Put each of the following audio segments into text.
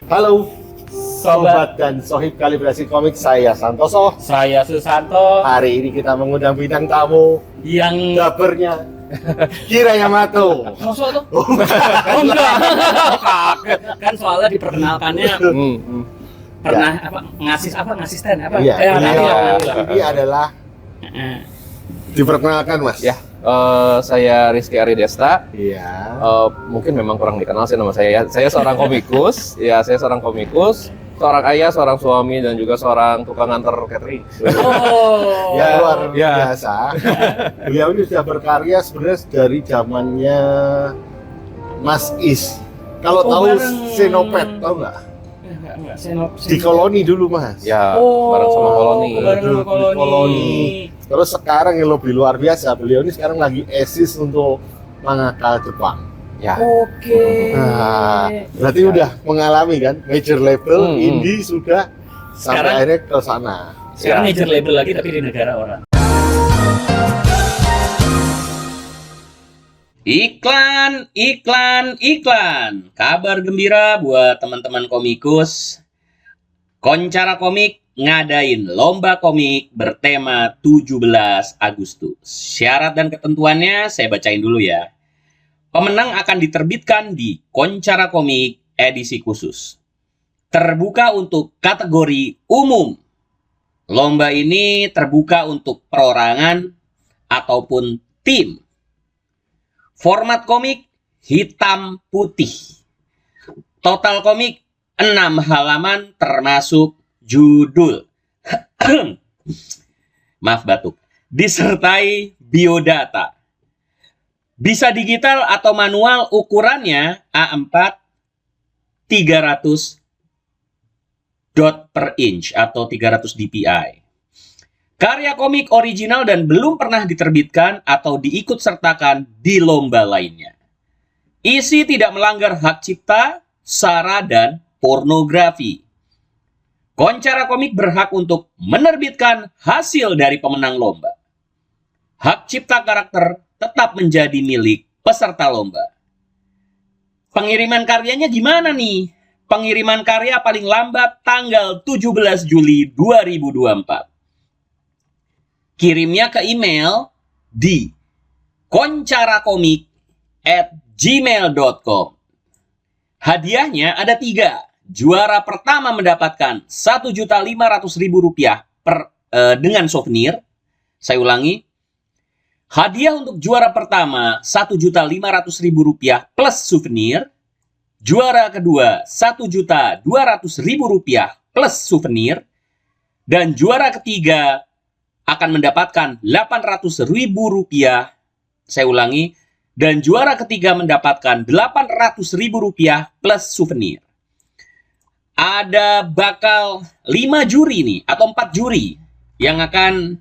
Halo Sobat dan Sohib Kalibrasi Komik, saya Santoso. Saya Susanto. Hari ini kita mengundang bintang tamu Yang dabernya Kira Yamato. Masa tuh? Oh enggak. Kaget. Kan soalnya diperkenalkannya pernah ngasisten apa? Iya, nanti. ini adalah diperkenalkan Mas. Ya, saya Rizky Aridesta. Iya. Mungkin memang kurang dikenal sih nama saya. Saya seorang komikus. Ya, saya seorang komikus, seorang ayah, seorang suami, dan juga seorang tukang antar catering. Oh. Ya luar Ya. biasa. Beliau ini sudah berkarya sebenarnya dari zamannya Mas Is. Kalau tahu bareng. Senopet, tahu nggak? Enggak. Di Koloni dulu Mas. Ya, bareng sama koloni. Bareng sama Di Koloni. Terus sekarang yang lebih luar biasa, beliau ini sekarang lagi eksis untuk mangaka Jepang. Ya. Oke. Nah, berarti udah mengalami kan major label, indie sudah sampai Sekarang- akhirnya ke sana. Sekarang Ya. major label lagi tapi di negara orang. Iklan. Kabar gembira buat teman-teman komikus. Koncara Komik ngadain lomba komik bertema 17 Agustus. Syarat dan ketentuannya saya bacain dulu ya. Pemenang akan diterbitkan di Koncara Komik edisi khusus. Terbuka untuk kategori umum. Lomba ini terbuka untuk perorangan ataupun tim. Format komik hitam putih. Total komik 6 halaman termasuk judul. Maaf batuk. Disertai biodata. Bisa digital atau manual, ukurannya A4 300 dot per inch atau 300 dpi. Karya komik original dan belum pernah diterbitkan atau diikut sertakan di lomba lainnya. Isi tidak melanggar hak cipta, sara, dan pornografi. Koncara Komik berhak untuk menerbitkan hasil dari pemenang lomba. Hak cipta karakter tetap menjadi milik peserta lomba. Pengiriman karyanya gimana nih? Pengiriman karya paling lambat tanggal 17 Juli 2024. Kirimnya ke email di koncarakomik@gmail.com. Hadiahnya ada 3. Juara pertama mendapatkan Rp1.500.000 dengan souvenir. Saya ulangi. Hadiah untuk juara pertama Rp1.500.000 plus souvenir. Juara kedua Rp1.200.000 plus souvenir. Dan juara ketiga akan mendapatkan Rp800.000. Saya ulangi. Dan juara ketiga mendapatkan Rp800.000 plus souvenir. Ada bakal 5 juri nih, atau 4 juri yang akan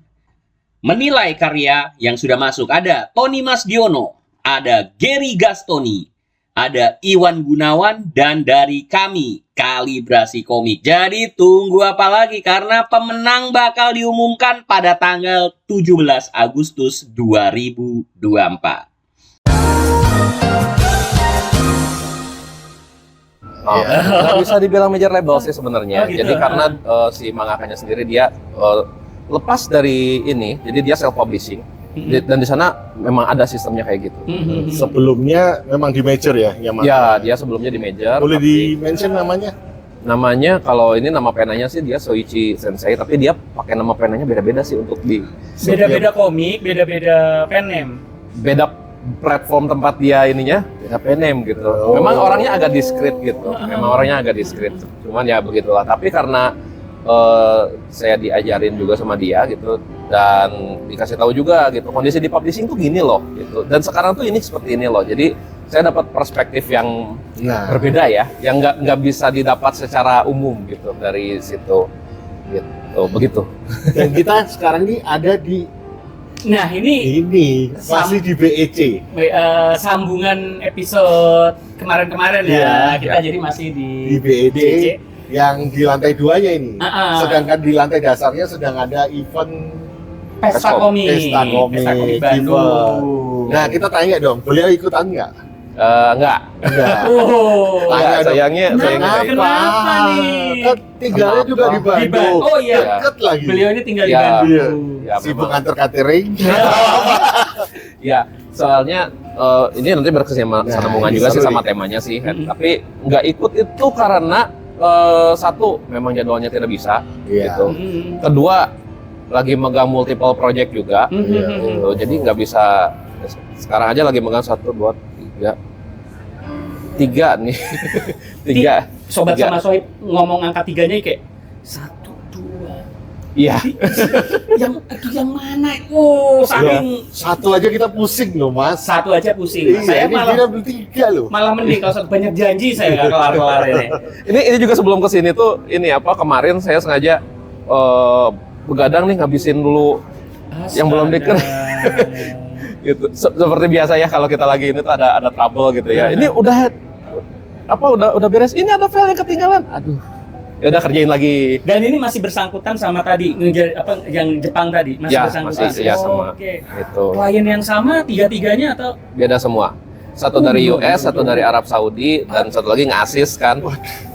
menilai karya yang sudah masuk. Ada Tony Masdiono, ada Gary Gastoni, ada Iwan Gunawan, dan dari kami, Kalibrasi Komik. Jadi tunggu apa lagi, karena pemenang bakal diumumkan pada tanggal 17 Agustus 2024. Nggak bisa dibilang major label sih sebenarnya. Oh, gitu. Jadi karena si mangakanya sendiri dia lepas dari ini, jadi dia self publishing. Dan di sana memang ada sistemnya kayak gitu. Sebelumnya memang di major ya, Yamato. Ya, dia sebelumnya di major. Boleh tapi di-mention namanya? namanya, kalau ini nama penanya sih dia Soichi Sensei, tapi dia pakai nama penanya beda-beda sih untuk di Beda-beda komik, beda-beda pen name. beda platform tempat dia ininya, beda pen name gitu. Memang orangnya agak diskret gitu. Cuman ya begitulah. Tapi karena saya diajarin juga sama dia gitu, dan dikasih tahu juga gitu kondisi di publishing tuh gini loh gitu. Dan sekarang tuh ini seperti ini loh. Jadi saya dapat perspektif yang berbeda ya, yang nggak bisa didapat secara umum gitu dari situ gitu. Begitu. Dan kita sekarang ini ada di Nah ini masih di BEC. sambungan episode kemarin-kemarin ya. Iya. Kita jadi masih Di BEC yang di lantai 2-nya ini. Sedangkan di lantai dasarnya sedang ada event Pesta Komik. Pesta Komik Bandung. Nah, kita tanya dong, beliau ikutan nggak? Enggak. Oh, Enggak, sayangnya enggak itu. Kenapa nih? Kan tinggalnya juga di Bandung. Oh iya. Deket lagi. Beliau ini tinggal di Ya. Bandung. Iya. Ya, Sibuk memang. antar catering. Ya, soalnya ini nanti berkesinambungan juga sih seru sama nih. temanya sih. Tapi nggak ikut itu karena satu, memang jadwalnya tidak bisa. Iya. Gitu. Kedua, lagi megang multiple project juga. Gitu. Jadi nggak bisa. Sekarang aja lagi megang 1, 2, 3 nih. 3. Sobat 3. sama Sohib ngomong angka 3-nya kayak 1, 2. Iya. yang mana? Oh, saking Satu aja kita pusing loh, Mas. satu aja pusing. Iya, Saya ini malah kita beli 3 loh. malah mending kalau banyak janji saya nggak kelar-kelar ini. Ini juga sebelum kesini tuh kemarin saya sengaja begadang nih ngabisin dulu yang belum diker. Gitu. Seperti biasa ya kalau kita lagi ini tuh ada trouble gitu ya. Ini udah beres. Ini ada file yang ketinggalan. Aduh. Ya udah kerjain lagi. Dan ini masih bersangkutan sama tadi yang Jepang tadi masih Ya, bersangkutan. masih, ya, sama. Oke. Gitu. Klien yang sama tiga-tiganya atau Beda semua. Satu dari US, satu dari Arab Saudi, dan satu lagi nge-assist kan.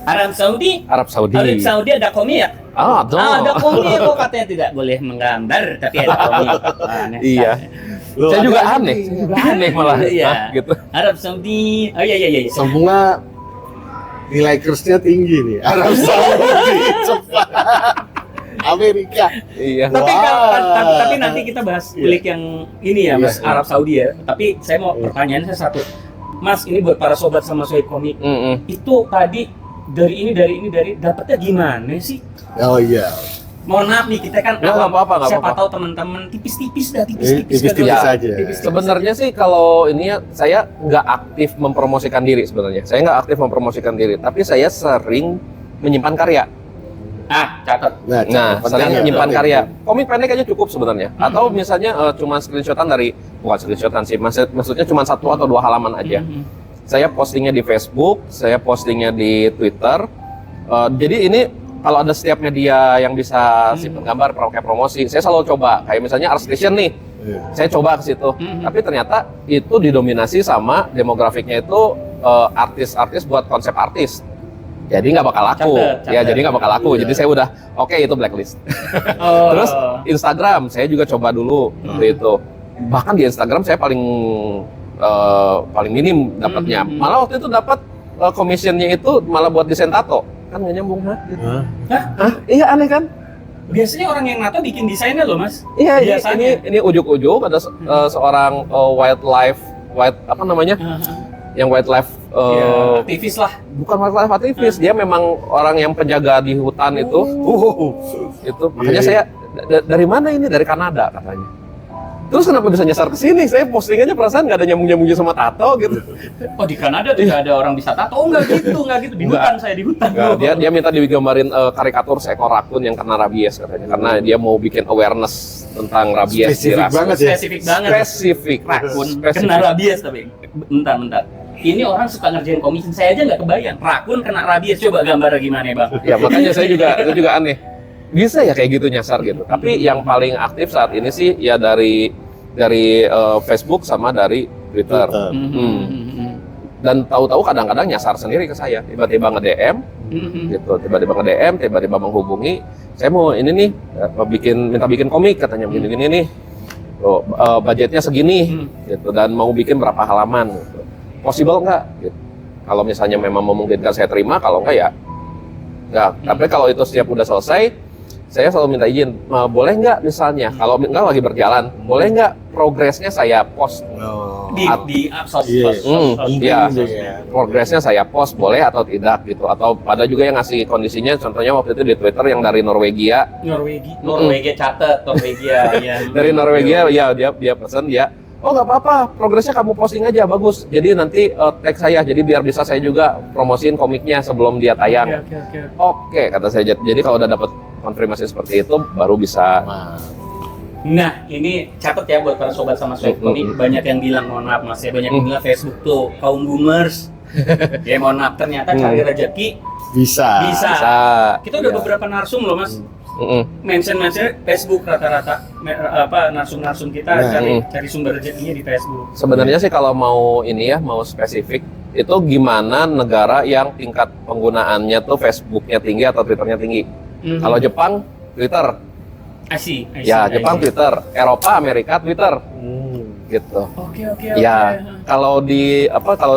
Arab Saudi? Arab Saudi. Arab Saudi ada komi ya? Ada. Ada komi kok katanya tidak boleh menggambar tapi ada komi. Aneh Iya. Loh, Saya juga ada aneh. ini. Saya juga aneh malah. Iya. Hah, gitu. Arab Saudi. Oh iya. Semua nilai kursnya tinggi nih. Arab Saudi, Jepang, Amerika. Iya. Tapi Wah. tapi nanti kita bahas Iya. milik yang ini ya Mas, Iya. Arab Saudi ya. Tapi saya mau pertanyaan saya satu. Mas, ini buat para sobat sama Sohib Komik. Mm-mm. Itu tadi dari ini dapatnya gimana sih? Oh iya. Mohon maaf nih, kita kan Nggak awam. apa-apa, nggak Siapa apa-apa. tahu teman-teman tipis-tipis dah, Tipis-tipis dah. aja. Tipis-tipis. Sebenarnya sih kalau ini ya, saya nggak aktif mempromosikan diri sebenarnya. Saya nggak aktif mempromosikan diri, tapi saya sering menyimpan karya. Catat. Nah, sering menyimpan karya. Komik pendek aja cukup sebenarnya. Atau misalnya cuma screenshotan bukan screenshotan sih, maksudnya cuma 1 atau 2 halaman aja. Saya postingnya di Facebook, saya postingnya di Twitter. Jadi ini kalau ada setiap media yang bisa simpan gambar, kayak promosi, saya selalu coba. Kayak misalnya Art Station nih, Iya. saya coba ke situ. Tapi ternyata itu didominasi sama demografiknya itu artis-artis buat konsep artis. Jadi nggak bakal laku. Catet. Ya, jadi nggak bakal laku. Iya. Jadi saya udah oke, itu blacklist. Oh. Terus Instagram saya juga coba dulu waktu itu. Bahkan di Instagram saya paling minim dapatnya. Malah waktu itu dapat commissionnya itu malah buat desain tato. Kan nggak nyambung gitu. Hah? Iya aneh kan? Biasanya orang yang nato bikin desainnya loh Mas. Iya, Biasanya. ini ujuk-ujuk ada seorang wildlife apa namanya? Yang wildlife Ya, aktivis lah. bukan wildlife aktivis, dia memang orang yang penjaga di hutan itu. Itu makanya Iya. saya dari mana ini? Dari Kanada katanya. Terus kenapa bisa nyasar ke sini? Saya postingannya perasaan nggak ada nyambung-nyambungnya sama tato gitu. Oh, di Kanada tidak ada orang bisa tato. Oh, enggak gitu. Di hutan saya di hutan. Nggak, dia minta digambarin karikatur seekor rakun yang kena rabies katanya, karena dia mau bikin awareness tentang rabies. Spesifik di ras. banget ya. Spesifik banget. Spesifik. Rakun Spesifik. kena rabies tapi. Bentar. Ini orang suka ngerjain komisi, saya aja nggak kebayang. Rakun kena rabies, coba gambar gimana Bang? Ya makanya saya juga aneh. Bisa ya kayak gitu nyasar gitu. Tapi yang paling aktif saat ini sih ya dari Facebook sama dari Twitter. Dan tahu-tahu kadang-kadang nyasar sendiri ke saya. Tiba-tiba nge-DM gitu, tiba-tiba nge-DM, tiba-tiba menghubungi. Saya mau ini nih minta bikin komik katanya begini-gini nih. Budgetnya segini gitu dan mau bikin berapa halaman gitu. Possible nggak? Gitu. Kalau misalnya memang memungkinkan saya terima, kalau nggak ya nggak. Tapi kalau itu setiap udah selesai, saya selalu minta izin. Boleh nggak misalnya, kalau nggak lagi berjalan, boleh nggak progresnya saya post? Di Iya, progresnya saya post, boleh atau tidak gitu. Atau ada juga yang ngasih kondisinya, contohnya waktu itu di Twitter yang dari Norwegia. Norwegia catat, Norwegia ya. Dari Norwegia, ya dia pesan dia. Oh nggak apa-apa, progresnya kamu posting aja, bagus. Jadi nanti tag saya, jadi biar bisa saya juga promosiin komiknya sebelum dia tayang. Oke, kata saya. Jadi kalau udah dapat konfirmasi seperti itu, baru bisa. Nah, ini catat ya buat para sobat sama Sohib Komik. Banyak yang bilang, mohon maaf Mas, ya banyak yang bilang Facebook tuh kaum boomers. Ya mohon maaf, ternyata cari rezeki Bisa. bisa. Bisa. Kita udah Iya. beberapa narsum loh Mas. mention Facebook rata-rata narsum-narsum kita cari sumber rezekinya di Facebook. Sebenarnya sih kalau mau ini ya, mau spesifik, itu gimana negara yang tingkat penggunaannya tuh Facebooknya tinggi atau Twitternya tinggi. Kalau Jepang, Twitter. I see. Ya, Jepang Twitter, Eropa, Amerika Twitter. Gitu. Oke. Ya, kalau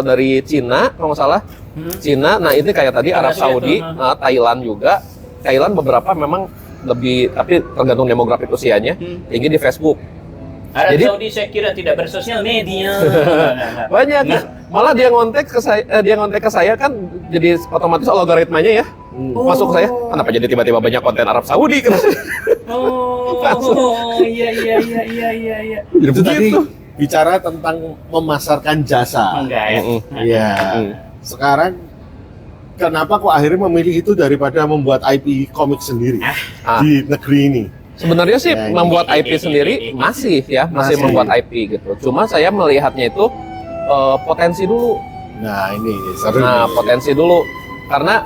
dari Cina kalau nggak salah, Cina, nah ini kayak tadi Arab Saudi, Thailand juga. Thailand beberapa memang lebih, tapi tergantung demografik usianya, tinggi di Facebook. Arab Saudi saya kira tidak bersosial media. Banyak. Malah dia ngontek ke saya kan, jadi otomatis algoritmanya ya masuk ke saya. Kenapa jadi tiba-tiba banyak konten Arab Saudi? Iya. Itu tadi bicara tentang memasarkan jasa. Enggak ya. Iya. Sekarang kenapa kok akhirnya memilih itu daripada membuat IP komik sendiri di negeri ini? Sebenarnya sih membuat IP sendiri masih membuat IP gitu. Cuma saya melihatnya itu potensi dulu. Nah ini seru. Nah potensi dulu, karena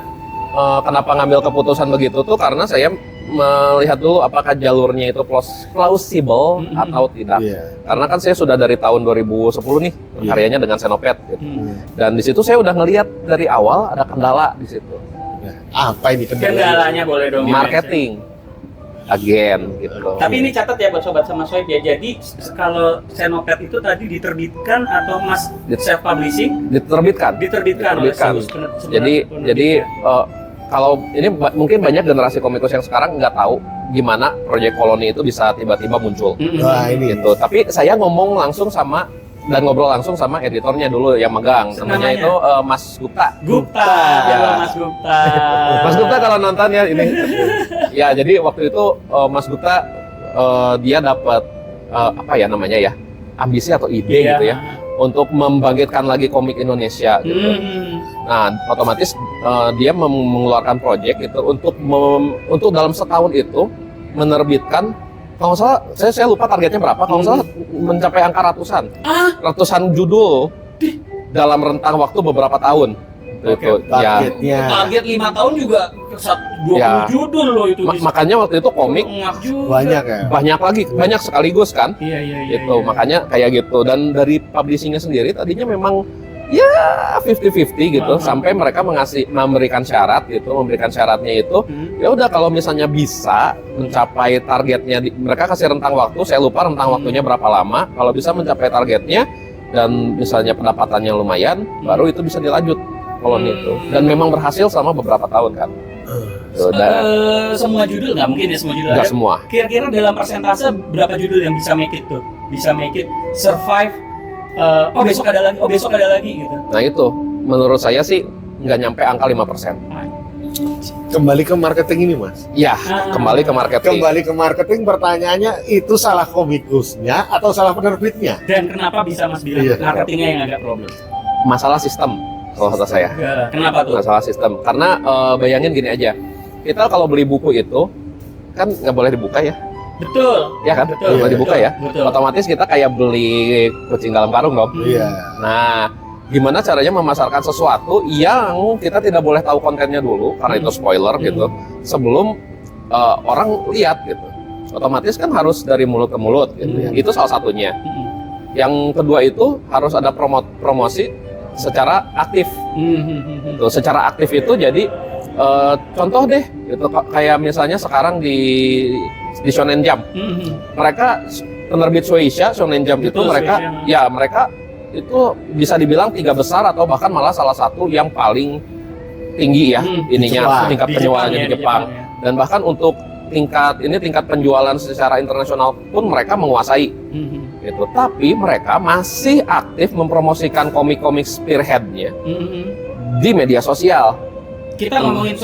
kenapa ngambil keputusan begitu tuh karena saya melihat dulu apakah jalurnya itu plausible atau tidak. Karena kan saya sudah dari tahun 2010 nih karyanya dengan Senopet gitu. Dan di situ saya udah ngelihat dari awal ada kendala di situ. Apa ini kendalanya? Boleh dong. Marketing. Agen gitu. Tapi ini catat ya buat sobat sama Soib ya. Jadi kalau Senopet itu tadi diterbitkan atau Mas self publishing? Diterbitkan oleh Jadi kalau ini mungkin banyak generasi komikus yang sekarang nggak tahu gimana proyek Koloni itu bisa tiba-tiba muncul. Nah ini gitu. Tapi saya ngobrol langsung sama editornya dulu yang megang. Namanya itu Mas Gupta. Ya. Mas Gupta. Mas Gupta kalau nonton ya ini. Ya jadi waktu itu Mas Gupta dia dapat ambisi atau ide gitu ya untuk membangkitkan lagi komik Indonesia gitu. Nah otomatis dia mengeluarkan proyek itu untuk dalam setahun itu menerbitkan, kalau nggak salah saya lupa targetnya berapa, kalau nggak salah mencapai angka ratusan judul dalam rentang waktu beberapa tahun. Target 5 tahun juga 20 judul loh itu. Makanya waktu itu komik banyak sekaligus kan. Makanya kayak gitu. Dan dari publishingnya sendiri tadinya memang ya 50-50 gitu, sampai mereka memberikan syarat gitu, memberikan syaratnya itu ya udah kalau misalnya bisa mencapai targetnya, mereka kasih rentang waktu, saya lupa rentang waktunya berapa lama, kalau bisa mencapai targetnya dan misalnya pendapatannya lumayan, baru itu bisa dilanjut Koloni itu, dan memang berhasil selama beberapa tahun kan. Semua judul nggak mungkin ya, semua judul nggak semua. Kira-kira dalam persentase berapa judul yang bisa make it survive? Besok ada lagi gitu. Nah itu menurut saya sih nggak nyampe angka 5%. Kembali ke marketing ini Mas. Iya, kembali ke marketing. Pertanyaannya itu salah komikusnya atau salah penerbitnya? Dan kenapa bisa Mas bilang marketingnya yang agak problem? Masalah sistem kalau kata saya. Kenapa tuh? Masalah sistem. Karena bayangin gini aja, kita kalau beli buku itu kan nggak boleh dibuka ya. Betul. Ya kan? Betul. Boleh dibuka ya. Betul. Otomatis kita kayak beli kucing dalam karung dong. Iya. Nah, gimana caranya memasarkan sesuatu yang kita tidak boleh tahu kontennya dulu karena itu spoiler gitu. Sebelum orang lihat gitu. Otomatis kan harus dari mulut ke mulut gitu ya. Itu salah satunya. Yang kedua itu harus ada promosi secara aktif. Gitu. Secara aktif itu jadi contoh deh gitu, kayak misalnya sekarang di Shonen Jump. Mereka penerbit Shueisha, Shonen Jump itu mereka itu bisa dibilang 3 besar atau bahkan malah salah satu yang paling tinggi ya tingkat penjualannya di Jepang. Dan bahkan untuk tingkat penjualan secara internasional pun mereka menguasai. Gitu. Tapi mereka masih aktif mempromosikan komik-komik spearhead-nya di media sosial. Kita ngomongin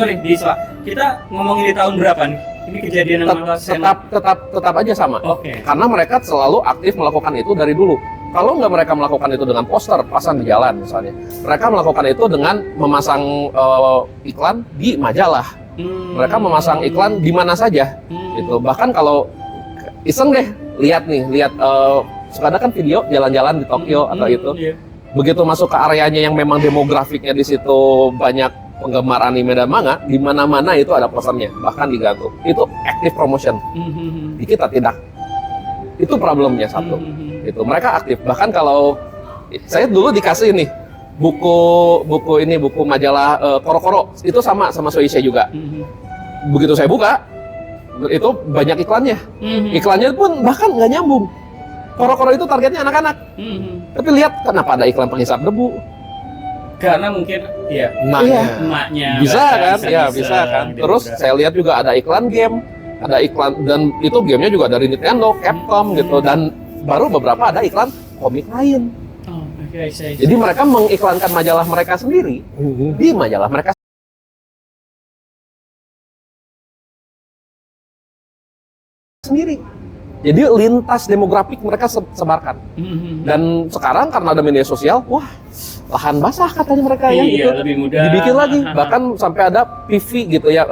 kita ngomongin di tahun berapa nih? Ini kejadian yang tetap aja sama. Karena mereka selalu aktif melakukan itu dari dulu. Kalau nggak mereka melakukan itu dengan poster pasang di jalan misalnya, mereka melakukan itu dengan memasang iklan di majalah. Mereka memasang iklan di mana saja. Gitu. Bahkan kalau iseng deh lihat kadang kan video jalan-jalan di Tokyo atau itu. Begitu masuk ke areanya yang memang demografiknya di situ banyak penggemar anime dan manga, di mana-mana itu ada posternya, bahkan digantung. Itu active promotion. Di kita tidak. Itu problemnya satu. Itu mereka aktif. Bahkan kalau saya dulu dikasih nih buku majalah Koro-Koro, itu sama Soisei juga. Begitu saya buka, itu banyak iklannya. Iklannya pun bahkan nggak nyambung. Koro-Koro itu targetnya anak-anak. Tapi lihat kenapa ada iklan penghisap debu? Karena mungkin ya emaknya Bisa kan? Ya iseng, bisa kan. gitu. Terus saya lihat juga ada iklan game, ada iklan, dan itu gamenya juga dari Nintendo, Capcom gitu, dan baru beberapa ada iklan komik lain. Oh, oke, saya. Jadi mereka mengiklankan majalah mereka sendiri di majalah mereka sendiri. Jadi lintas demografik mereka sebarkan. Dan sekarang karena ada media sosial, wah, lahan basah katanya mereka ya gitu. Lebih mudah. Dibikin lagi, bahkan sampai ada PV gitu ya,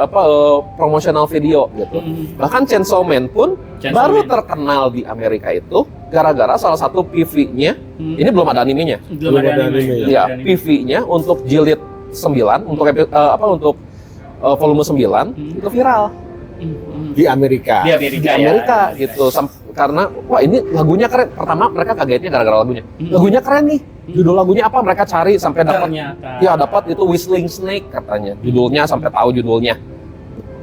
promotional video gitu. Bahkan Chainsaw Man pun baru terkenal di Amerika itu gara-gara salah satu PV-nya. Ini belum ada animenya. Belum ada anime. Ya, PV-nya untuk jilid 9 untuk volume 9 itu viral Di Amerika. Di Amerika, di Amerika gitu. Karena wah ini lagunya keren. Pertama mereka kagetnya gara-gara lagunya. Lagunya keren nih. Judul lagunya apa? Mereka cari sampai dapat. Dapat itu Whistling Snake katanya. Judulnya sampai tahu judulnya.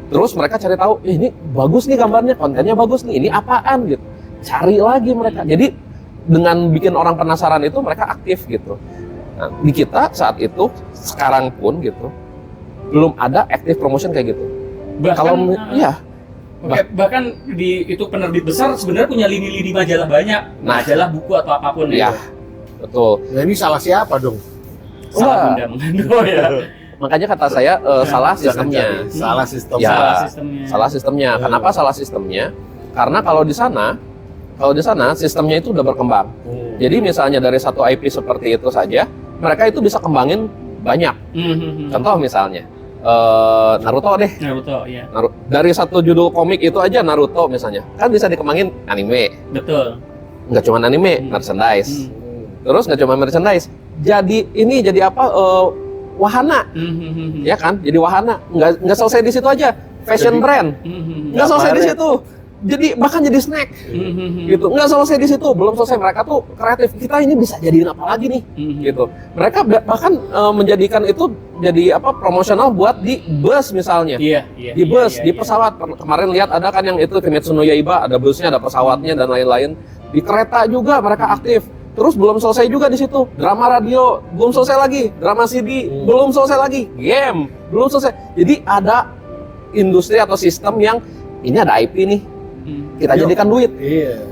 Terus mereka cari tahu, ini bagus nih gambarnya, kontennya bagus nih. Ini apaan gitu. Cari lagi mereka. Jadi dengan bikin orang penasaran itu mereka aktif gitu. Nah, di kita saat itu sekarang pun gitu belum ada active promotion kayak gitu. Bahkan di itu penerbit besar sebenarnya punya lini-lini majalah banyak, majalah buku atau apapun ya. Betul. Nah ini salah siapa dong? Salah Bunda ya. Makanya kata saya salah sistemnya. Salah sistem. Ya, salah sistemnya. Kenapa salah sistemnya? Karena kalau di sana sistemnya itu udah berkembang. Jadi misalnya dari satu IP seperti itu saja, mereka itu bisa kembangin banyak. Contoh misalnya Naruto deh. Naruto, ya. Dari satu judul komik itu aja Naruto misalnya, kan bisa dikembangin anime. Betul. Nggak cuma anime, merchandise. Terus nggak cuma merchandise, jadi apa? Wahana, ya kan? Jadi wahana. Nggak selesai di situ aja. Fashion brand, nggak selesai di situ. Jadi bahkan jadi snack, gitu. Nggak selesai di situ. Belum selesai, mereka tuh kreatif. Kita ini bisa jadiin apa lagi nih, gitu. Mereka bahkan menjadikan itu jadi apa? Promosional buat di bus misalnya. Di bus, di pesawat. Kemarin lihat ada kan yang itu Kimetsu no Yaiba, ada busnya, ada pesawatnya dan lain-lain. Di kereta juga mereka aktif. Terus belum selesai juga di situ. Drama radio belum selesai lagi. Drama CD belum selesai lagi. Game belum selesai. Jadi ada industri atau sistem yang ini ada IP nih. Kita jadikan duit. Iya.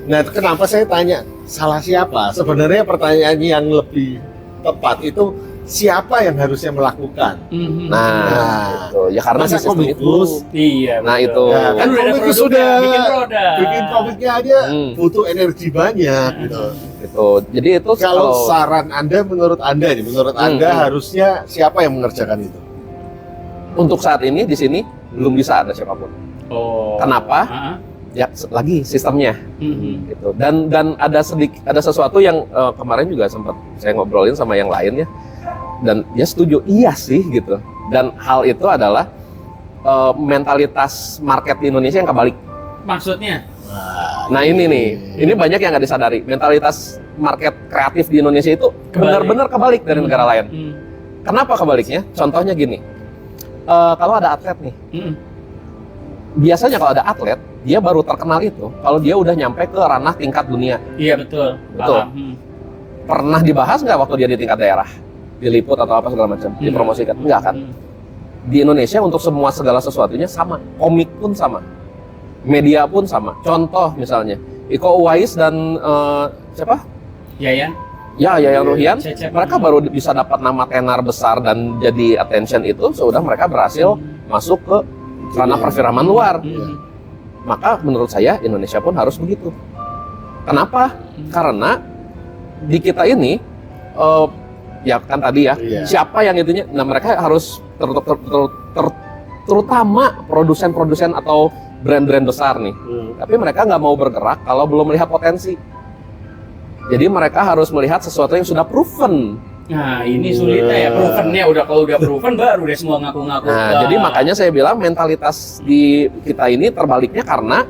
Nah, kenapa saya tanya salah siapa? Sebenarnya pertanyaan yang lebih tepat itu siapa yang harusnya melakukan? Nah, itu. Ya karena sistem komikus. Iya. Nah, itu. Ya, kan komikus sudah bikin komiknya aja butuh energi banyak gitu. Itu. Jadi itu kalau saran Anda menurut Anda harusnya siapa yang mengerjakan itu? Untuk saat ini di sini belum bisa ada siapapun. Kenapa? Ya lagi sistemnya, gitu. Dan ada sesuatu yang kemarin juga sempat saya ngobrolin sama yang lain ya, dan dia setuju, iya sih gitu. Dan hal itu adalah mentalitas market di Indonesia yang kebalik. Maksudnya? Nah ini banyak yang nggak disadari. Mentalitas market kreatif di Indonesia itu benar-benar kebalik dari negara lain. Kenapa kebaliknya? Contohnya gini, kalau ada atlet nih. Biasanya kalau ada atlet, dia baru terkenal itu kalau dia udah nyampe ke ranah tingkat dunia. Iya, betul. Pernah dibahas nggak waktu dia di tingkat daerah? Diliput atau apa segala macam, dipromosikan? Enggak kan? Di Indonesia untuk segala sesuatunya sama. Komik pun sama. Media pun sama. Contoh misalnya, Iko Uwais dan siapa? Yayan. Ya, Yayan Ruhian. Mereka baru bisa dapat nama tenar besar dan jadi attention itu sudah mereka berhasil masuk ke ranah perfilman luar. Maka menurut saya Indonesia pun harus begitu. Kenapa? Karena di kita ini ya kan tadi ya, siapa yang itunya, nah mereka harus terutama produsen-produsen atau brand-brand besar nih. Tapi mereka nggak mau bergerak kalau belum melihat potensi. Jadi mereka harus melihat sesuatu yang sudah proven Nah, ini sulitnya ya, provennya kalau udah proven baru deh semua ngaku-ngaku. Nah, jadi makanya saya bilang mentalitas di kita ini terbaliknya karena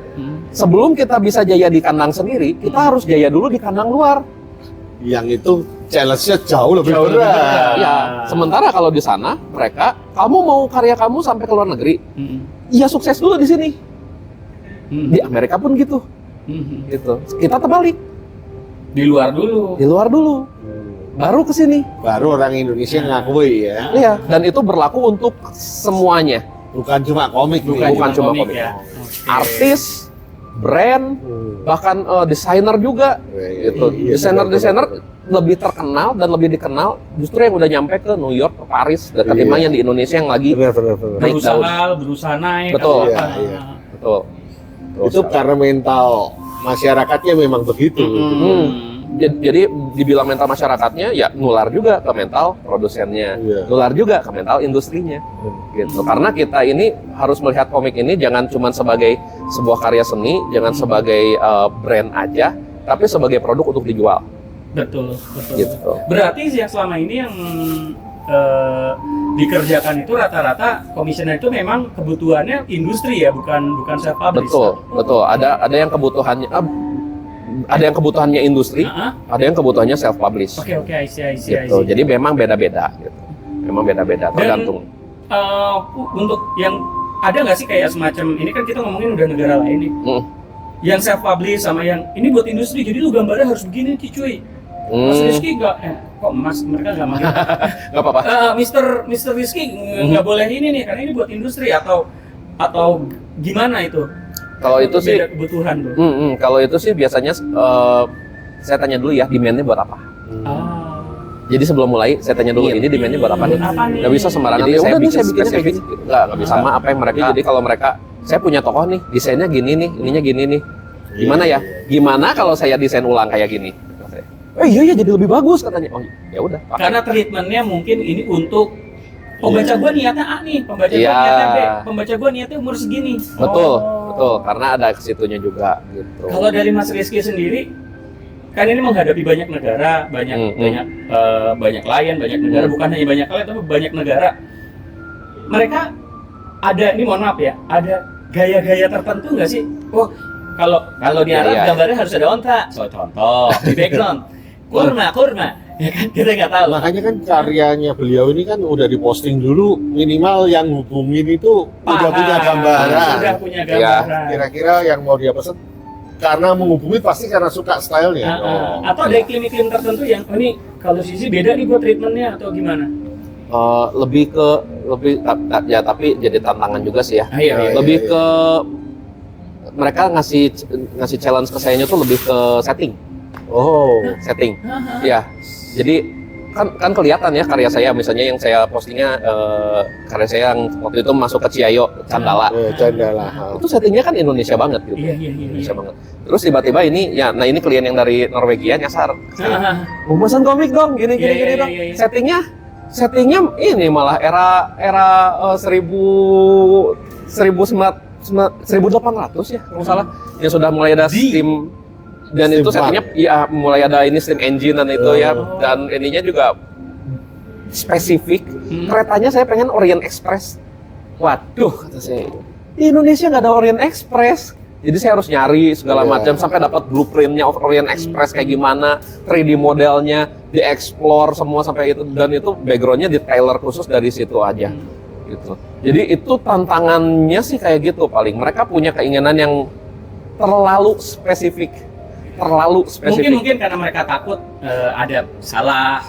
sebelum kita bisa jaya di kandang sendiri, kita harus jaya dulu di kandang luar. Yang itu challenge-nya jauh lebih Jauh lebih berat. berat. Ya, sementara kalau di sana mereka, kamu mau karya kamu sampai ke luar negeri, ya sukses dulu di sini. Di Amerika pun gitu. Gitu. Kita terbalik, Di luar dulu. di luar dulu, baru ke sini. Baru orang Indonesia ngakui ya. Iya, dan itu berlaku untuk semuanya. Bukan cuma komik nih. Bukan cuma komik. ya. Artis, brand, bahkan desainer juga gitu. Iya, Desainer lebih terkenal dan lebih dikenal justru yang udah nyampe ke New York, ke Paris, dan ketimbang yang di Indonesia yang lagi Benar. naik daun. Berusaha naik. Betul. atau apa. Iya. Betul. Itu karena mental masyarakatnya memang begitu. Jadi dibilang mental masyarakatnya ya nular juga ke mental produsennya, Iya. nular juga ke mental industrinya, gitu. Karena kita ini harus melihat komik ini jangan cuma sebagai sebuah karya seni, jangan sebagai brand aja, tapi sebagai produk untuk dijual, Betul. gitu. Berarti yang selama ini yang dikerjakan itu rata-rata komisioner itu memang kebutuhannya industri ya, bukan self publish. Betul. Ada yang kebutuhannya, ada yang kebutuhannya industri, ada yang kebutuhannya self publish. Oke, I see. Gitu. Jadi memang beda-beda, gitu. Memang beda-beda, tergantung. Untuk yang ada nggak sih kayak semacam ini kan kita ngomongin udah negara lain nih, yang self publish sama yang ini buat industri, jadi lu gambarnya harus begini cuy. Mas Rizky nggak, kok Mas mereka nggak manggil? Nggak apa-apa. Mister Rizky nggak boleh ini nih karena ini buat industri atau gimana itu? Kalau itu sih, beda kebutuhan tuh. Kalau itu sih biasanya saya tanya dulu ya demandnya buat apa. Jadi sebelum mulai saya tanya dulu ini demandnya buat apa nih? Nggak bisa sembarangan. Jadi saya bikinnya kayak gini. Nggak bisa sama apa yang mereka. Jadi kalau mereka, saya punya tokoh nih, desainnya gini nih, ininya gini nih. Gimana ya? Gimana kalau saya desain ulang kayak gini? Iya jadi lebih bagus katanya. Oh ya udah. Karena treatmentnya mungkin ini untuk pembaca gua niatnya A nih, pembaca gua Iya. niatnya B, pembaca gua niatnya umur segini. Betul. Karena ada kesitunya juga gitu. Kalau dari Mas Rizky sendiri, kan ini menghadapi banyak negara, banyak klien, banyak negara, bukan hanya banyak klien tapi banyak negara. Mereka ada, ini mohon maaf ya, ada gaya-gaya tertentu nggak sih? Oh, kalau di Arab gambarnya harus ada onta, contoh di background, kurma, ya kan kita nggak tahu. Makanya kan karyanya beliau ini kan udah diposting dulu, minimal yang hubungin itu udah punya gambaran. Udah punya gambaran. Kira-kira yang mau dia pesen karena menghubungi pasti karena suka stylenya. Atau ada iklim-iklim tertentu yang ini kalau sisi beda nih buat treatmentnya atau gimana? Lebih ya tapi jadi tantangan juga sih ya. Iya. Lebih ke mereka ngasih challenge ke sayanya tuh lebih ke setting. Setting. Ya. Jadi kan kelihatan ya karya saya, misalnya yang saya postingnya karya saya yang waktu itu masuk ke Ciayo Candala. Candala. Itu settingnya kan Indonesia banget gitu. Iya. Indonesia banget. Terus tiba-tiba ini ya, nah ini klien yang dari Norwegia nyasar. Mau pesan komik dong, gini dong. Iya. Settingnya ini malah era 1800 ya kalau salah, yang sudah mulai ada steam dan itu settingnya ya mulai ada ini steam engine dan itu ya, dan ininya juga spesifik. Keretanya saya pengen Orient Express. Waduh, kata saya, di Indonesia nggak ada Orient Express. Jadi saya harus nyari segala macam sampai dapat blueprintnya Orient Express kayak gimana, 3D modelnya, di-explore semua sampai itu, dan itu backgroundnya di tailor khusus dari situ aja. Gitu. Jadi itu tantangannya sih kayak gitu paling. Mereka punya keinginan yang terlalu spesifik. Mungkin karena mereka takut ada salah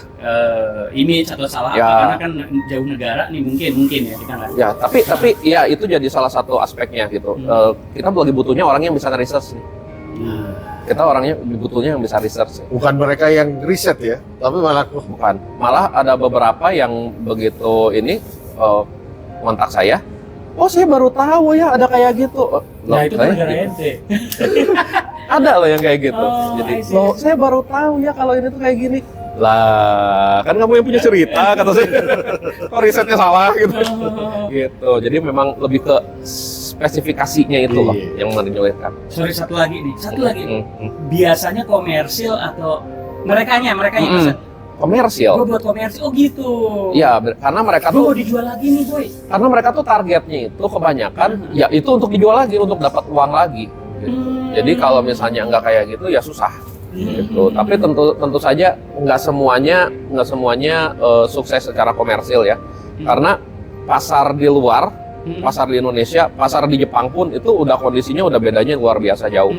image atau salah Ya. apa, karena kan jauh negara nih mungkin ya kita nggak. Ya, tapi ya itu jadi salah satu aspeknya gitu. Kita lagi butuhnya orang yang bisa research nih. Kita orangnya butuhnya yang bisa research. Bukan mereka yang riset ya, tapi bukan. Malah ada beberapa yang begitu ini kontak saya. Oh, saya baru tahu ya ada kayak gitu. Nah, itu kan negara ente. Ada loh yang kayak gitu. Jadi, loh, saya baru tahu ya kalau ini tuh kayak gini. Lah, kan kamu yang punya cerita, kata saya. Kok risetnya salah gitu. Gitu. Jadi memang lebih ke spesifikasinya itu loh yang menyulitkan. Sorry, satu lagi nih. Biasanya komersil atau merekanya pesan. komersil. Gua buat komersil. Oh gitu. Ya, karena mereka Gua mau tuh dijual lagi nih, boy. karena mereka tuh targetnya itu kebanyakan ya itu untuk dijual lagi, untuk dapat uang lagi. Gitu. Jadi kalau misalnya nggak kayak gitu ya susah. Gitu. Tapi tentu saja nggak semuanya sukses secara komersil ya. Karena pasar di luar, pasar di Indonesia, pasar di Jepang pun itu udah kondisinya udah bedanya luar biasa jauh.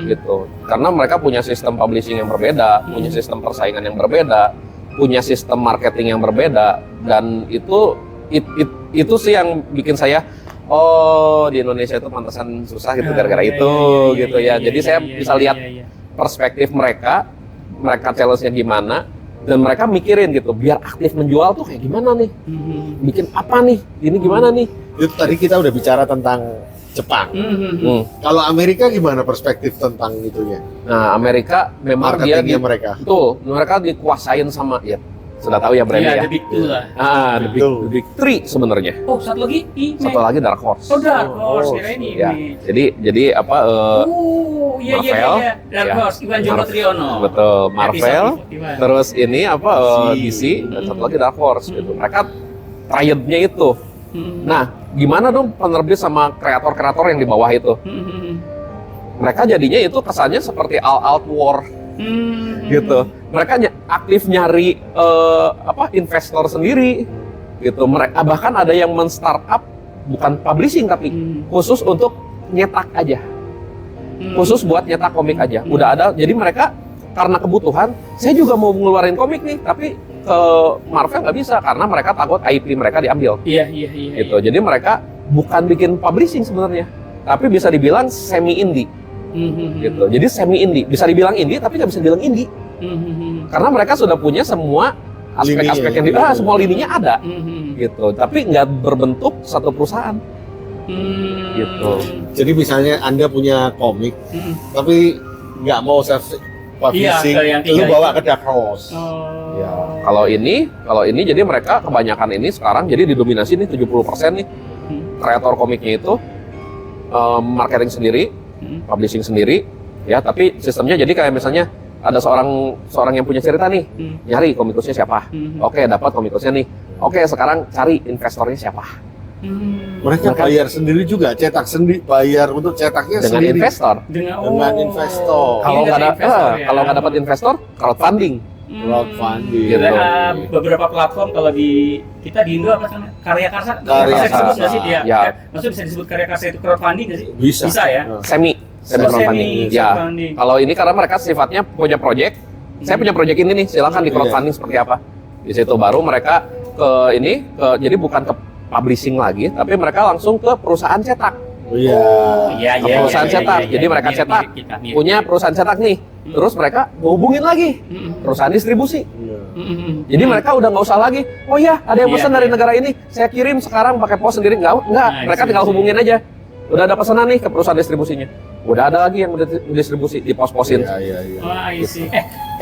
Gitu. Karena mereka punya sistem publishing yang berbeda, punya sistem persaingan yang berbeda, punya sistem marketing yang berbeda, dan itu sih yang bikin saya di Indonesia itu pantesan susah gitu gara-gara itu gitu ya. Jadi saya bisa lihat perspektif mereka challenge-nya gimana, dan mereka mikirin gitu, biar aktif menjual tuh kayak gimana nih, bikin apa nih, ini gimana nih. Itu tadi kita udah bicara tentang Jepang. Kalau Amerika gimana perspektif tentang itunya? Nah, Amerika memang dia Marketingnya mereka. betul, mereka dikuasain sama ya sudah tahu ya brandnya Iya, ya. the big two lah. The big three sebenarnya. Oh, satu lagi Satu lagi Dark Horse. Oh, Dark Horse, kira ini. Ya, jadi apa? Iya. Dark Ya. Horse, Iwan Joko Triyono. Betul, Marvel. Iwan. Terus ini apa? DC. DC dan satu lagi Dark Horse. Gitu. Mereka triadnya itu. Nah, gimana dong penerbit sama kreator-kreator yang di bawah itu? Mereka jadinya itu kesannya seperti all-out war gitu. Mereka aktif nyari investor sendiri gitu. Mereka bahkan ada yang men-startup bukan publishing tapi khusus untuk nyetak aja. Khusus buat nyetak komik aja. Udah ada. Jadi mereka karena kebutuhan, saya juga mau ngeluarin komik nih, tapi ke Marvel nggak bisa karena mereka takut IP mereka diambil. Iya. Gitu. Jadi mereka bukan bikin publishing sebenarnya, tapi bisa dibilang semi indie. Gitu. Jadi semi indie, bisa dibilang indie tapi nggak bisa dibilang indie. Karena mereka sudah punya semua aspek-aspek yang semua lininya ada. Gitu. Tapi nggak berbentuk satu perusahaan. Gitu. Jadi misalnya Anda punya komik, tapi nggak mau self publishing, Iya, lu bawa ke Dark Horse. Ya. Kalau ini jadi mereka kebanyakan ini sekarang jadi didominasi nih 70% nih kreator komiknya itu marketing sendiri, publishing sendiri, ya. Tapi sistemnya jadi kayak misalnya ada seorang yang punya cerita nih, nyari komikusnya siapa? Oke, dapat komikusnya nih. Oke, sekarang cari investornya siapa? Mereka bayar sendiri juga, cetak sendiri, bayar untuk cetaknya Dengan sendiri. investor. Dengan investor. Kalau Ini nggak dari ada, investor, ya. kalau nggak dapat investor, crowdfunding. Crowdfunding. Gitu. Ada beberapa platform kalau di kita di Indo apa namanya? Karya Karsa. Karya Bisa disebut Karsa. nggak sih dia? Ya. Maksudnya bisa disebut Karya Karsa itu crowdfunding nggak sih? Bisa. Bisa ya. Semi crowdfunding. Ya. crowdfunding. Kalau ini karena mereka sifatnya punya project. Saya punya project ini nih, silakan di crowdfunding seperti apa. Di situ baru mereka jadi bukan ke publishing lagi, tapi mereka langsung ke perusahaan cetak. Iya. Perusahaan cetak. Jadi mereka cetak, punya perusahaan cetak nih. Terus mereka hubungin lagi perusahaan distribusi. Jadi mereka udah nggak usah lagi, oh ya ada yang pesan dari negara ini, saya kirim sekarang pakai pos sendiri. Enggak, mereka tinggal hubungin aja. Udah ada pesanan nih ke perusahaan distribusinya. Udah ada lagi yang distribusi, di pos-posin. Iya. Wah, isi.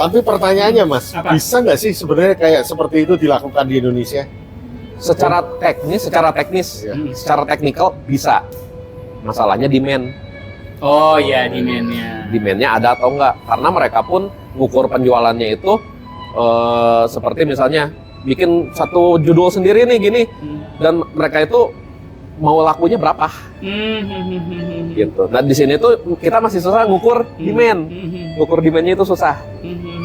Tapi pertanyaannya Mas, Apa? bisa nggak sih sebenarnya kayak seperti itu dilakukan di Indonesia? Secara teknis, Iya. secara teknikal bisa. Masalahnya demand. Oh iya, demand-nya. Demand-nya ada atau enggak? Karena mereka pun ngukur penjualannya itu seperti misalnya bikin satu judul sendiri nih gini, dan mereka itu mau lakunya berapa gitu. Nah di sini tuh kita masih susah ngukur demand, ngukur demandnya itu susah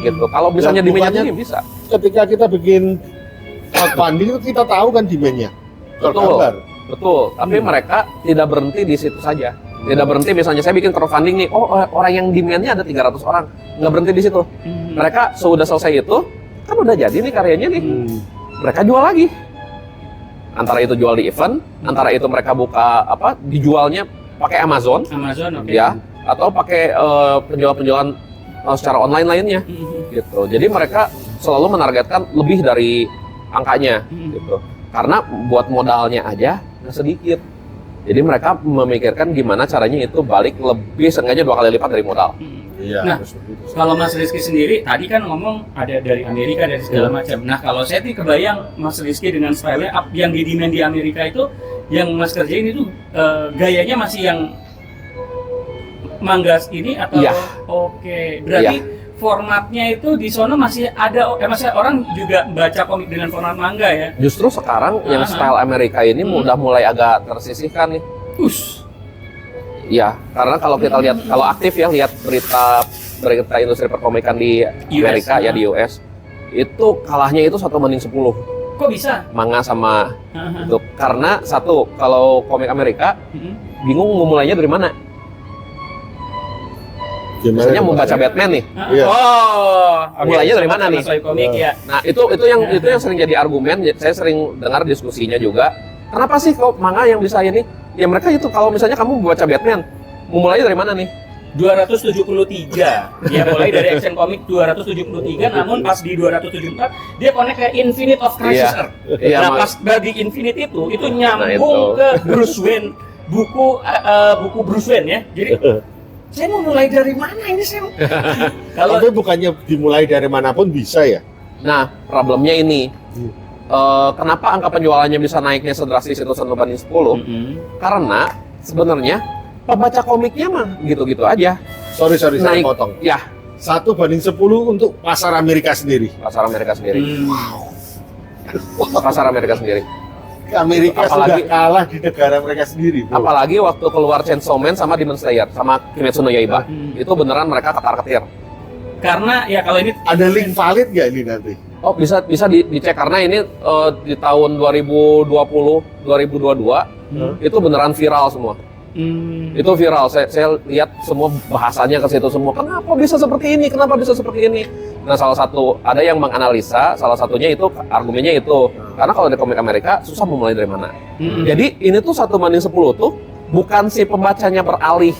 gitu. Kalau misalnya Dan demandnya bukannya- tinggi bisa. Ketika kita bikin crowdfunding itu kita tahu kan demandnya. Betul. Tergambar. Betul. Tapi mereka tidak berhenti di situ saja. Tidak berhenti misalnya saya bikin crowdfunding nih, oh orang yang demandnya ada 300 orang, nggak berhenti di situ. Mereka sudah selesai itu, kan udah jadi nih karyanya nih. Mereka jual lagi. Antara itu jual di event, antara itu mereka buka dijualnya pakai Amazon, Amazon, oke. ya, atau pakai penjualan-penjualan secara online lainnya, gitu. Jadi mereka selalu menargetkan lebih dari angkanya, gitu. Karena buat modalnya aja nggak sedikit. Jadi mereka memikirkan gimana caranya itu balik lebih seenggaknya 2 kali lipat dari modal. Iya. Nah, harus begitu. Kalau Mas Rizky sendiri, tadi kan ngomong ada dari Amerika, dari segala macam. Nah, kalau saya sih kebayang Mas Rizky dengan style yang di demand di Amerika itu, yang Mas kerjain itu gayanya masih yang manggas ini atau? Iya. Oke, berarti formatnya itu di sono masih ada, masih orang juga baca komik dengan format manga ya. Justru sekarang yang style Amerika ini udah mulai agak tersisihkan nih. Iya, karena kalau kita lihat, kalau aktif ya lihat berita industri perkomikan di Amerika ya, di US, itu kalahnya itu 1:10 Kok bisa? manga sama itu. Karena satu, kalau komik Amerika bingung mau mulainya dari mana. Misalnya mau baca Batman nih, Iya. mulainya dari mana nih? Komik ya. Nah itu yang sering jadi argumen. Saya sering dengar diskusinya juga. Kenapa sih kok manga yang bisa ini? Ya mereka itu, kalau misalnya kamu baca Batman, mau mulainya dari mana nih? 273. Dia mulai dari action komik 273, namun pas di 274 dia connect ke Infinite of Crisis Iya. Earth. Iya, Nah, Mas. pas dari Infinite itu nyambung Nah, ke Bruce Wayne, buku Bruce Wayne ya. Jadi saya mau mulai dari mana ini saya? Kalau Tapi bukannya dimulai dari manapun bisa ya? Nah, problemnya ini. Kenapa angka penjualannya bisa naiknya sedrastis itu 1:10? Karena sebenarnya pembaca komiknya mah gitu-gitu aja. Sorry saya Naik. potong. Ya, 1:10 untuk pasar Amerika sendiri. pasar Amerika sendiri. Pasar Amerika sendiri. Amerika Apalagi- sudah kalah di negara mereka sendiri, bro. Apalagi waktu keluar Chainsaw Man sama Demon Slayer sama Kimetsu no Yaiba. Itu beneran mereka ketar-ketir. karena ya kalau ini Ada link valid nggak ini nanti? Oh, bisa dicek karena ini di tahun 2020, 2022 itu beneran viral semua. Itu viral. Saya lihat semua bahasanya ke situ semua. Kenapa bisa seperti ini? Kenapa bisa seperti ini? Nah, salah satu ada yang menganalisa, salah satunya itu argumennya itu. Karena kalau di komik Amerika susah memulai dari mana. Jadi ini tuh 1:10 tuh bukan si pembacanya beralih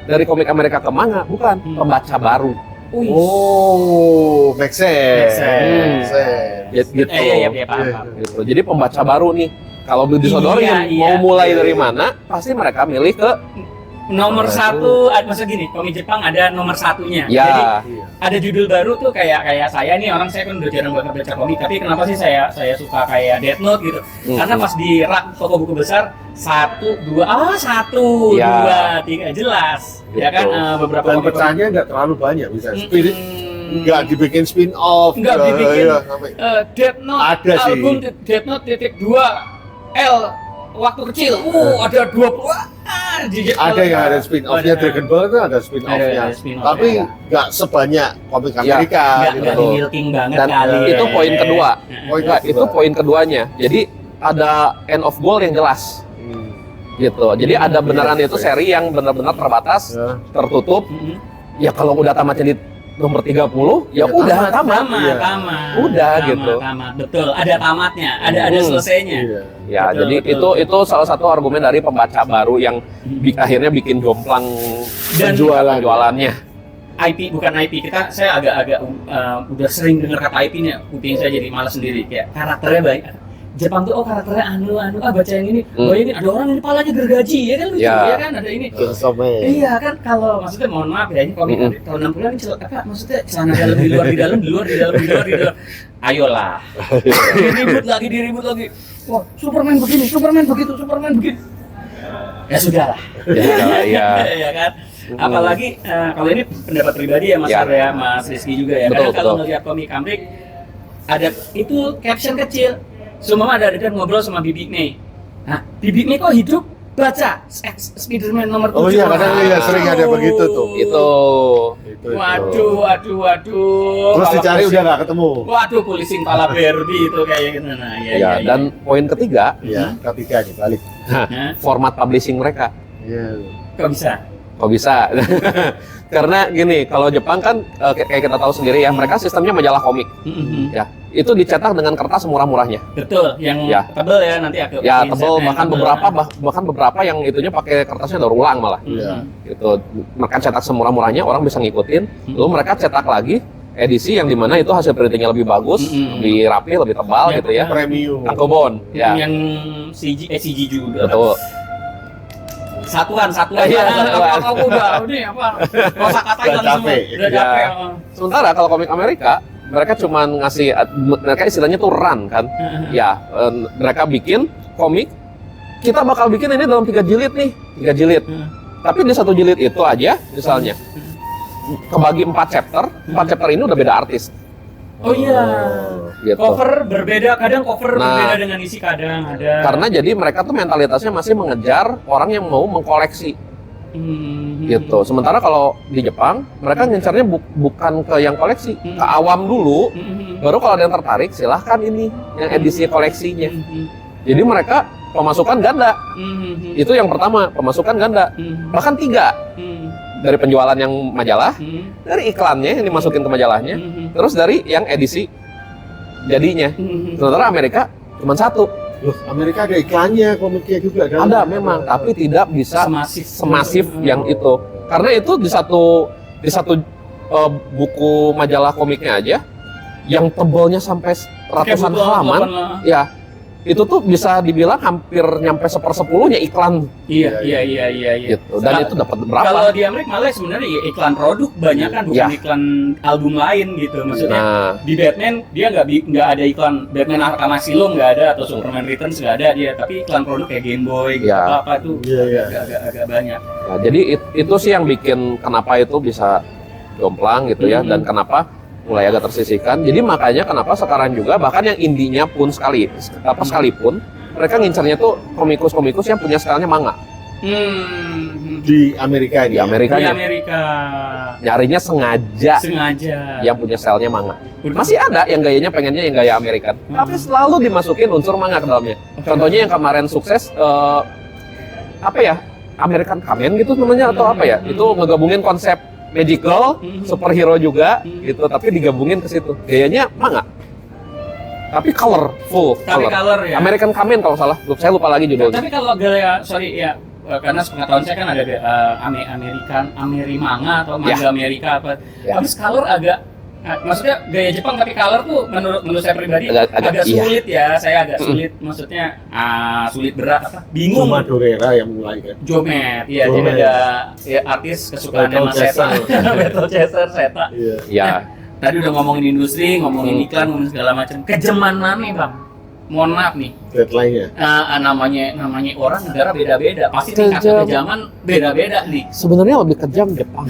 dari komik Amerika ke manga, bukan, pembaca baru. Oh, make sense. Make sense. Gitu. Iya, paham. Gitu. Jadi pembaca baru nih. Kalau disodorin Iya. mau mulai dari mana, pasti mereka milih ke Nomor satu, maksud gini, komik Jepang ada nomor satunya. Jadi ya. ada judul baru tuh kayak saya nih, orang saya kan udah jarang banget baca komik, tapi kenapa sih saya suka kayak Death Note gitu? Karena pas di rak toko buku besar 1, 2, 1, Ya. 2, 3 jelas. Gitu. Ya kan beberapa Dan komik pecahnya nggak terlalu banyak, bisa Spirit nggak dibikin spin off, Nggak dibikin. sampai Death Note Ada sih. album Death Note .2 L waktu kecil. Ada 20. ada yang ada spin off-nya. Ada. Dragon Ball itu ada spin off-nya, Ada spin-off, tapi ya. nggak sebanyak komik Ya. Amerika. Nggak gitu. di milking banget Dan kali. itu poin kedua. Poin Nah, kedua. itu poin keduanya. Jadi ada end of goal yang jelas. Gitu. Jadi ada beneran itu seri yang benar-benar terbatas, Ya. tertutup. Ya kalau udah tamatnya di nomor 30, ya, Ya, udah tamat. Iya. Tamat. Udah, Tamat, gitu. Tamat. Betul, ada tamatnya, ada selesainya. Iya. Ya, Betul, jadi betul. itu salah satu argumen dari pembaca baru yang akhirnya bikin jomplang Dan penjualannya. IP bukan IP, saya agak udah sering dengar kata IP nya, kuping saya jadi malas sendiri, kayak karakternya baik. Jepang tuh karakternya baca yang ini, ini ada orang ini palanya gergaji, ya kan lucu, Ya. ya kan ada ini. Sampai Iya kan, kalau maksudnya mohon maaf ya, ini komik tahun 60-an ini maksudnya celana dalam di luar, di dalam, di luar, di dalam, di luar, di dalam. Ayolah. diribut lagi. Wah, Superman begini, Superman begitu, Superman begitu. Ya sudahlah. Ya. Ya kan. Apalagi kalau ini pendapat pribadi ya Mas Ya. Arya, Mas Rizky juga ya. Betul, Karena kalau betul. ngelihat komik Amrik ada itu caption kecil. Semua ada adegan ngobrol sama Bibi May. Nah, Bibi May kok hidup baca Spider-Man nomor 7. Oh iya, kadang iya sering ada begitu tuh. Itu. Waduh. Terus Pala dicari pusing. udah nggak ketemu. Waduh, polising pala Barbie itu kayak gitu. Nah, Ya, dan poin ketiga, Iya, ketiga nih balik. Hah? format publishing mereka. Iya. Kok bisa? Kok bisa? Karena gini, kalau Jepang kan kayak kita tahu sendiri ya, mereka sistemnya majalah komik. Ya, itu dicetak dengan kertas semurah-murahnya. Betul, yang Ya. tebel ya nanti aku. Ya, tebel, bahkan beberapa yang itunya pakai kertasnya daur ulang malah. Iya. Gitu. Mereka cetak semurah-murahnya, orang bisa ngikutin. Lalu mereka cetak lagi edisi yang dimana itu hasil printingnya lebih bagus, lebih rapi, lebih tebal gitu ya. Premium. Tankobon, ya. Yang CG juga. Betul. Satuan. Iya, satuan. Apa udah ini apa? Kosakata Udah hilang semua. capek. Udah Ya. capek. Sementara kalau komik Amerika, mereka cuma ngasih, mereka istilahnya tuh run kan. Ya, mereka bikin komik, kita bakal bikin ini dalam 3 jilid nih, 3 jilid. Tapi di 1 jilid itu aja, misalnya, kebagi 4 chapter. 4 chapter ini udah beda artis. Oh iya. Gitu. Cover berbeda, kadang cover Nah, berbeda dengan isi, kadang ada. Karena jadi mereka tuh mentalitasnya masih mengejar orang yang mau mengkoleksi. Gitu. Sementara kalau di Jepang, mereka ngincarnya bukan ke yang koleksi, ke awam dulu. Baru kalau ada yang tertarik, silahkan ini yang edisi koleksinya. Jadi mereka pemasukan ganda. Itu yang pertama, pemasukan ganda. Bahkan 3. Dari penjualan yang majalah, dari iklannya yang dimasukin ke majalahnya, terus dari yang edisi jadinya. Sementara Amerika cuma 1. Loh, Amerika ada iklannya, komiknya juga kan? Ada memang, tapi tidak bisa semasif yang itu. Karena itu di satu buku majalah komiknya aja, yang tebalnya sampai ratusan halaman, ya itu tuh bisa dibilang hampir nyampe 1/10-nya iklan. Iya. Gitu. Dan itu dapat berapa? Kalau di Amerika malah sebenarnya ya iklan produk banyak kan, bukan iklan album lain gitu. Maksudnya di Batman dia nggak ada iklan Batman Arkham Asylum nggak ada, atau Superman Returns nggak ada dia, tapi iklan produk kayak Game Boy, apa tuh agak banyak. Nah, jadi itu sih yang bikin kenapa itu bisa jomplang gitu ya, dan kenapa mulai agak tersisihkan. Jadi makanya kenapa sekarang juga bahkan yang indinya pun sekalipun mereka ngincernya tuh komikus-komikus yang punya stylenya manga. Di Amerika ini. Di Amerika. Nyarinya sengaja yang punya stylenya manga. Masih ada yang gayanya pengennya yang gaya Amerikan, tapi selalu dimasukin unsur manga ke dalamnya. Contohnya yang kemarin sukses apa ya? American Kamen gitu namanya atau apa ya? Itu ngegabungin konsep magical, superhero juga, gitu, tapi digabungin ke situ. Gayanya manga, tapi colorful. Color ya. American Kamen kalau salah, saya lupa lagi judulnya. Tapi kalau gaya, karena sepengetahuan saya kan ada Amerimanga atau manga Amerika apa. Tapi color agak, maksudnya gaya Jepang tapi color tuh menurut saya pribadi agak sulit ya. Saya agak sulit, maksudnya sulit berat apa? Bingung. Cuma Dorera yang mulai kan. Jomet, iya, jadi ada artis kesukaannya Mas Seta, Battle Chaser, Seta. Iya. Tadi udah ngomongin industri, ngomongin iklan, ngomongin segala macam. Kejaman mana Bang? Mohon maaf nih. Deadline-nya. Namanya orang negara beda-beda, pasti tingkat kejaman beda-beda nih. Sebenarnya lebih kejam Jepang.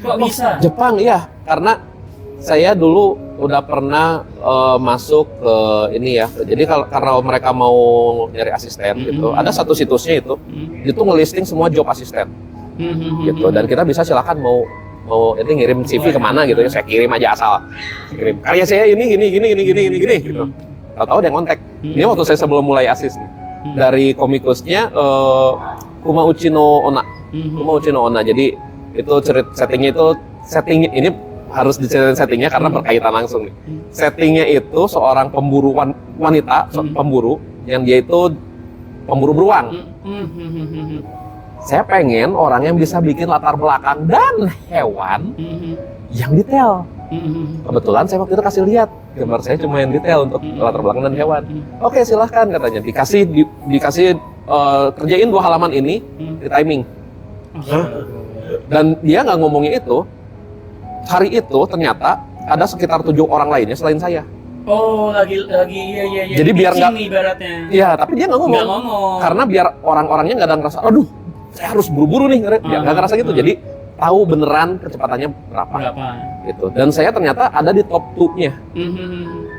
Kok bisa? Jepang iya, karena saya dulu udah pernah masuk ke ini ya. Jadi kalau mereka mau nyari asisten gitu, ada satu situsnya itu ngelisting semua job asisten. Gitu, dan kita bisa silakan mau ini ngirim CV kemana gitu ya, saya kirim aja asal. Kirim karya saya ini gini gitu. Tahu-tahu dia ngontek. Ini waktu saya sebelum mulai asis nih. Dari komikusnya Kumauchi no Onna. Jadi itu setting ini harus diceritain settingnya karena berkaitan langsung nih. Settingnya itu seorang pemburu wanita, pemburu yang dia itu pemburu beruang. Saya pengen orang yang bisa bikin latar belakang dan hewan yang detail. Kebetulan saya waktu itu kasih lihat gambar saya cuma yang detail untuk latar belakang dan hewan. Oke, silahkan katanya dikasih kerjain 2 halaman ini di timing. Dan dia nggak ngomongin itu, hari itu ternyata ada sekitar 7 orang lainnya selain saya. Oh, lagi iya. Jadi biar nggak, ibaratnya. Iya, tapi dia nggak ngomong. Karena biar orang-orangnya nggak ada ngerasa, aduh, saya harus buru-buru nih, nggak ngerasa gitu. Jadi tahu beneran kecepatannya berapa. Gitu. Dan saya ternyata ada di top 2-nya.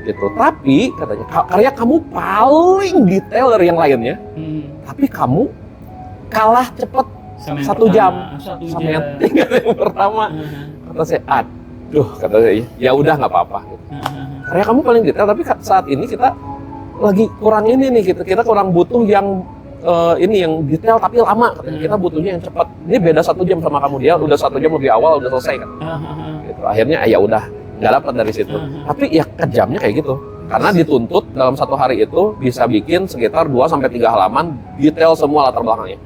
Gitu. Tapi katanya karya kamu paling detail dari yang lainnya, tapi kamu kalah cepet. 1 jam sama yang pertama. Kata saya, aduh, kata saya, ya udah nggak apa-apa. Karya kamu paling detail, tapi saat ini kita lagi kurang ini nih, kita kurang butuh yang ini yang detail tapi lama. Katanya. Kita butuhnya yang cepat. Ini beda 1 jam sama kamu, dia udah 1 jam lebih awal udah selesai kan. Gitu. Akhirnya ya udah nggak dapat dari situ. Tapi ya kejamnya kayak gitu. Karena dituntut dalam 1 hari itu bisa bikin sekitar 2-3 halaman detail semua latar belakangnya.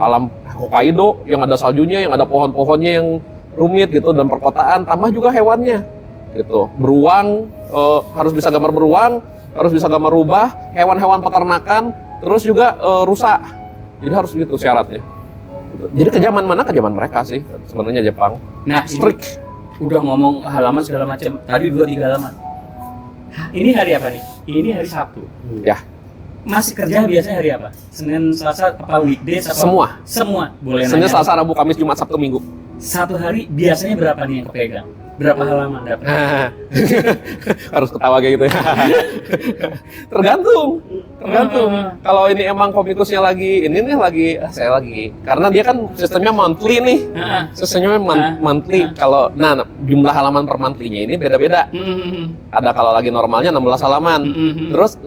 Alam Hokkaido yang ada saljunya, yang ada pohon-pohonnya yang rumit gitu, dan perkotaan, tambah juga hewannya gitu. Beruang, harus bisa gambar beruang, harus bisa gambar rubah, hewan-hewan peternakan, terus juga rusa. Jadi harus gitu syaratnya. Jadi kejaman mana? Kejaman mereka sih sebenarnya Jepang. Nah, strict. Udah ngomong halaman segala macam. Tadi 2-3 halaman. Ini hari apa nih? Ini hari Sabtu. Ya. Masih kerja biasanya hari apa? Senin, Selasa, apa weekdays? Apa? Semua. Boleh Senin, nanya. Selasa, Rabu, Kamis, Jumat, Sabtu, Minggu. Satu hari biasanya berapa nih yang kepegang? Berapa halaman dapat? Harus ketawa kayak gitu ya. Tergantung. Kalau ini emang komikusnya lagi, ini nih saya lagi. Karena dia kan sistemnya monthly nih. Sistemnya monthly. Kalau jumlah halaman per monthly-nya ini beda-beda. Ada kalau lagi normalnya 16 halaman. Terus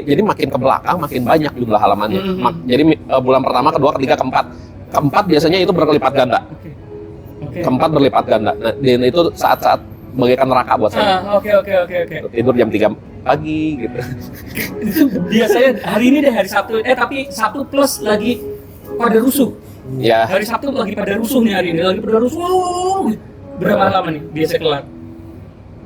jadi makin ke belakang makin banyak jumlah halamannya. Jadi bulan pertama, kedua, ketiga, keempat. Keempat biasanya itu berlipat ganda. Keempat berlipat ganda. Nah, dan itu saat-saat bagaikan neraka buat saya. Oke. Tidur jam 3 pagi gitu. Itu biasanya hari ini deh, hari Sabtu. Tapi Sabtu plus lagi pada rusuh. Ya, Hari Sabtu lagi pada rusuh nih, hari ini lagi pada rusuh. Berapa halaman nih biasa kelar?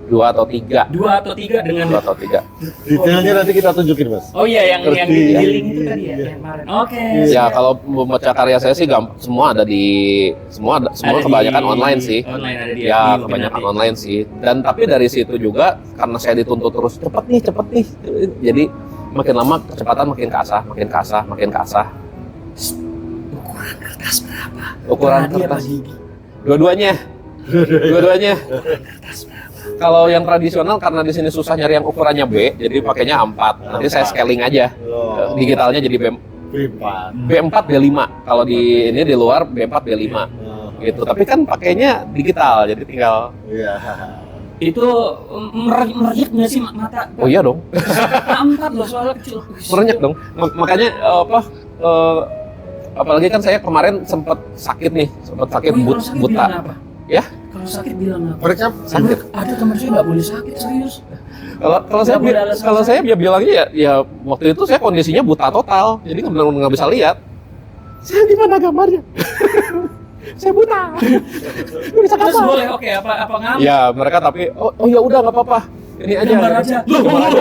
2 atau 3. 2 atau 3 dengan 2 atau 3. Detailnya nanti kita tunjukin, Mas. Oh iya, yang Ngerti. di link itu tadi ya, yang kemarin. Oke. Ya, kalau membaca karya saya sih semua ada semua Ada kebanyakan di- online sih. Online ada di Ya, di kebanyakan Illuminati. online sih. Dan tapi dari situ juga karena saya dituntut terus cepet nih. Jadi makin lama kecepatan makin kasah. Ukuran kertas berapa? Ukuran Tadi apa kertas. gigi? Dua-duanya. Kalau yang tradisional karena di sini susah nyari yang ukurannya B, jadi pakainya A4. Nanti saya scaling aja. Oh, Digitalnya jadi Privat. B4 B5. Kalau di luar B4 B5 gitu. Tapi kan pakainya digital, jadi tinggal. Iya. Itu meriak nggak sih mata? Oh iya dong, A4 loh, soalnya kecil. merenyak dong. Makanya apalagi kan saya kemarin sempat sakit nih, Kalau sakit buta. bilang apa? Ya? Kalau sakit bilang apa? Mereka Sakit. Ada teman saya nggak boleh sakit, serius. Kalau saya bilangnya ya waktu itu saya kondisinya buta total, jadi nggak bisa lihat. Saya di mana gambarnya? Saya buta. Nggak bisa Terus gambar. boleh, oke, apa ngambil? Ya mereka tapi oh ya udah nggak apa-apa. Ini aja. Gambar aja. Gambar aja.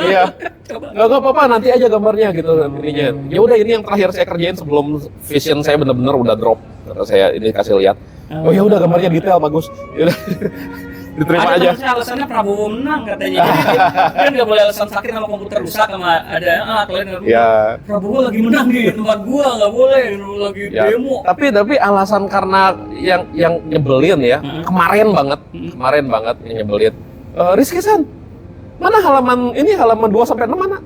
Iya. Coba. Nggak apa-apa, nanti aja gambarnya gitu ininya. Ya udah ini yang terakhir saya kerjain sebelum vision saya benar-benar udah drop. Kata saya ini kasih lihat. Oh ya udah gambarnya detail bagus. Ya udah. Diterima Ada aja. teman saya alasannya Prabowo menang katanya. Jadi dia nggak boleh alasan sakit sama komputer rusak sama ada kalian nggak boleh. Ya. Prabowo lagi menang di tempat gua, nggak boleh lagi Ya. demo. Tapi alasan karena yang nyebelin ya. Kemarin banget yang nyebelin. Rizky San, mana halaman 2 sampai 6 mana?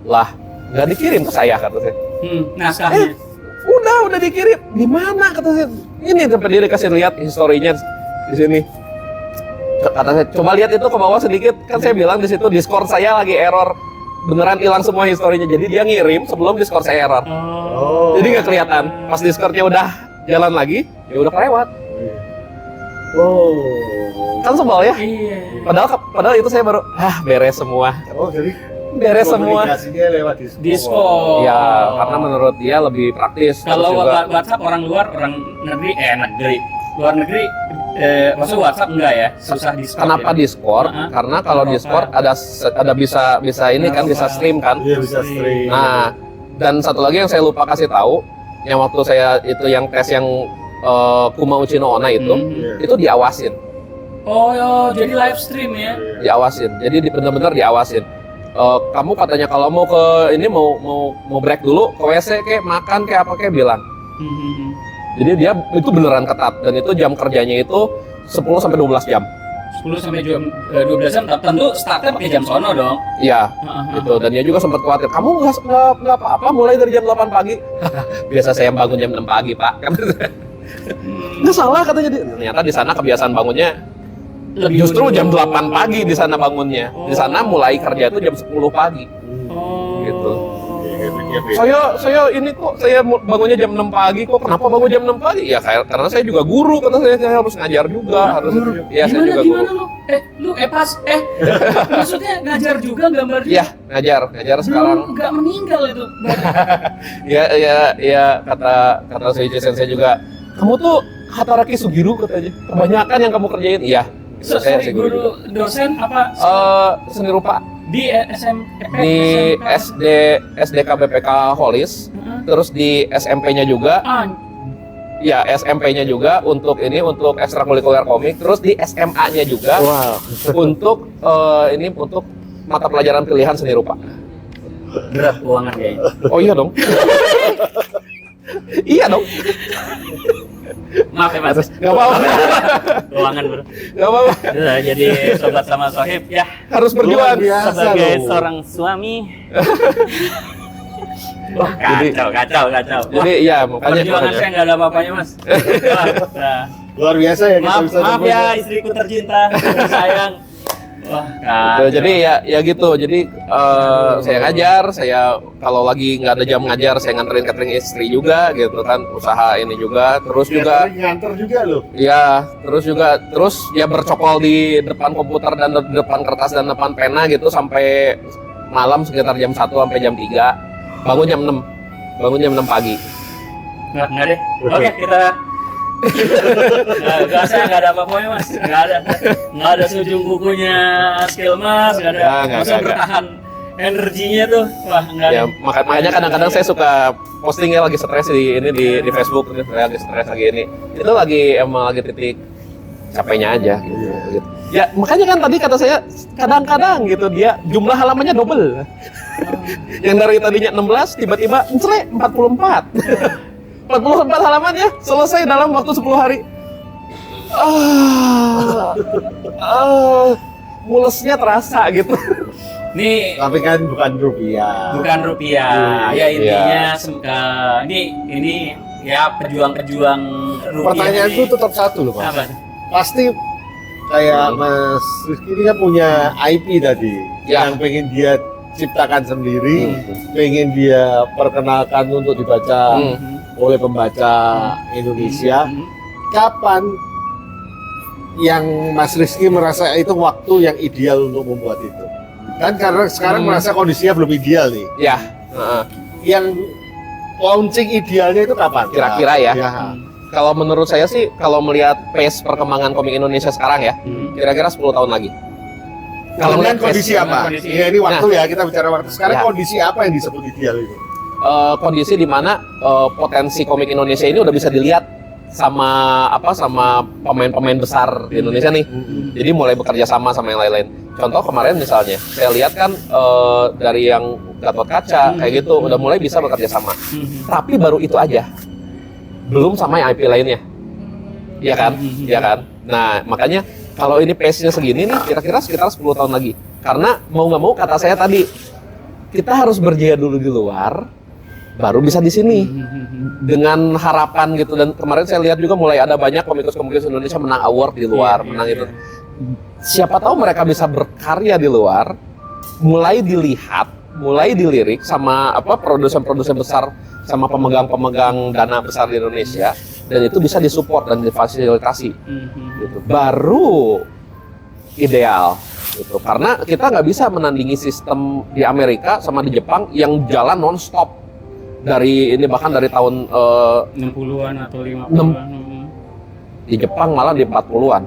Lah, nggak dikirim ke saya kata saya. Naskahnya. Udah dikirim. Di mana kata saya? Ini tempat dia dikasih lihat historinya di sini. Kata saya, coba lihat itu ke bawah sedikit. Kan saya bilang di situ Discord saya lagi error. Beneran hilang semua historinya. Jadi dia ngirim sebelum Discord saya error. Oh. Jadi nggak kelihatan. Pas Discordnya udah jalan lagi, ya udah kelewat. Oh. Kan sebel ya. Iya. Padahal itu saya baru beres semua. Oh, jadi Beres semua. komunikasinya lewat Discord. Ya, karena menurut dia lebih praktis. Kalau Terus juga, WhatsApp orang luar, orang negeri, luar negeri, maksudnya WhatsApp enggak ya, susah Discord. kenapa ya? Discord? Karena kalau Kenapa? Discord ada bisa ini kan, bisa stream kan. Iya, bisa stream. Nah, dan satu lagi yang saya lupa kasih tahu, yang waktu saya itu yang tes yang Kuma Uchi no Onna itu, Iya. itu diawasin, Oh, jadi live stream ya? diawasin. Jadi benar-benar diawasin. Kamu katanya kalau mau ke ini mau break dulu ke WC kayak makan kayak apa kayak bilang. Jadi dia itu beneran ketat dan itu jam kerjanya itu 10 sampai 12 jam. 10 sampai jam 12 jam, tentu startnya pakai jam sono dong. Iya, gitu. Dan dia juga sempat khawatir, kamu nggak apa-apa mulai dari jam 8 pagi. Biasa saya bangun jam 6 pagi, Pak. Nggak salah katanya. Ternyata di sana kebiasaan bangunnya justru jam 8 pagi di sana bangunnya. Di sana mulai kerja itu jam 10 pagi. Oh. Gitu. Iya, Saya ini kok saya bangunnya jam 6 pagi kok. Kenapa bangun jam 6 pagi? Ya karena saya juga guru, karena saya harus ngajar juga, harus. Ya saya juga guru. Gimana lu? Maksudnya ngajar juga, gambar juga? Iya, ngajar sekarang. Belum nggak meninggal itu. Ya kata Seiichi Sensei juga, kamu tuh Hataraki Sugiru katanya. Kebanyakan yang kamu kerjain, iya. Saya Sorry, guru juga. guru dosen apa? Seni rupa Di SMP? di SDK BPK Holis, terus di SMP-nya juga, ya SMP-nya juga untuk ekstrakurikuler komik, terus di SMA-nya juga Wow. untuk untuk mata pelajaran pilihan seni rupa. Berat keuangan kayaknya. Oh iya dong. Iya dong. Maaf ya Mas. Nggak apa-apa. Keuangan bro. Nggak apa-apa. Jadi sobat sama Sohib ya. Harus berjuang. Luar biasa Sebagai loh. seorang suami. Wah, Jadi- kacau. Wah, Jadi ya makanya. perjuangan saya nggak ada apa-apanya Mas. Wah, nah. Luar biasa ya kita Maaf, bisa maaf nemuin. ya istriku tercinta, sayang. Wah, Gitu, jadi ya gitu. Jadi saya ngajar, saya kalau lagi nggak ada jam ngajar, saya nganterin catering istri juga gitu kan, usaha ini juga. Terus Dia juga sering nganter juga loh. ya, terus ya bercokol di depan komputer dan di depan kertas dan depan pena gitu sampai malam sekitar jam 1 sampai jam 3. Bangun jam 6. Bangun jam 6 pagi. nggak deh. Oke, kita saya nggak ada apa-apanya Mas, nggak ada seujung bukunya skill Mas, nggak ada. Nggak, Masa nggak. bertahan energinya tuh, wah nggak. Ya makanya kadang-kadang saya suka postingnya lagi stres di Facebook, saya lagi stres lagi ini. Itu emang lagi titik capeknya aja gitu. Ya makanya kan tadi kata saya kadang-kadang gitu dia jumlah halamannya double. Yang dari tadinya 16 tiba-tiba 44. 44 halaman ya selesai dalam waktu 10 hari. Mulesnya terasa gitu. Nih Tapi kan bukan rupiah. bukan rupiah, ya intinya ini ya pejuang-pejuang rupiah. Pertanyaanku ini. tetap satu loh Mas. Apa? Pasti kayak Mas Rizky ini kan punya IP tadi Ya. yang pengen dia ciptakan sendiri, pengen dia perkenalkan untuk dibaca oleh pembaca Indonesia. Kapan yang Mas Rizky merasa itu waktu yang ideal untuk membuat itu? Kan karena sekarang merasa kondisinya belum ideal nih. Ya, heeh. Yang launching idealnya itu kapan? Kira-kira ya. Ya. Kalau menurut saya sih kalau melihat pace perkembangan komik Indonesia sekarang ya, kira-kira 10 tahun lagi. Kalau dengan melihat kondisi pace- apa? kondisi. Ya ini waktu ya, kita bicara waktu. Sekarang Ya. kondisi apa yang disebut ideal itu? kondisi di mana potensi komik Indonesia ini udah bisa dilihat sama pemain-pemain besar di Indonesia nih. Jadi mulai bekerja sama yang lain-lain. Contoh kemarin misalnya, saya lihat kan dari yang Gatot Kaca kayak gitu udah mulai bisa bekerja sama. Tapi baru itu aja. Belum sama yang IP lainnya. Iya kan? Iya kan? Nah, makanya kalau ini pace-nya segini nih kira-kira sekitar 10 tahun lagi. Karena mau nggak mau kata saya tadi, kita harus berjaya dulu di luar baru bisa di sini. Dengan harapan gitu, dan kemarin saya lihat juga mulai ada banyak komikus-komikus Indonesia menang award di luar, menang itu. Siapa tahu mereka bisa berkarya di luar, mulai dilihat, mulai dilirik sama produsen-produsen besar, sama pemegang-pemegang dana besar di Indonesia, dan itu bisa disupport dan difasilitasi. Gitu. Baru ideal. Gitu. Karena kita nggak bisa menandingi sistem di Amerika sama di Jepang yang jalan non-stop. Dari ini bahkan dari tahun 60-an atau 50-an. di Jepang malah di 40-an.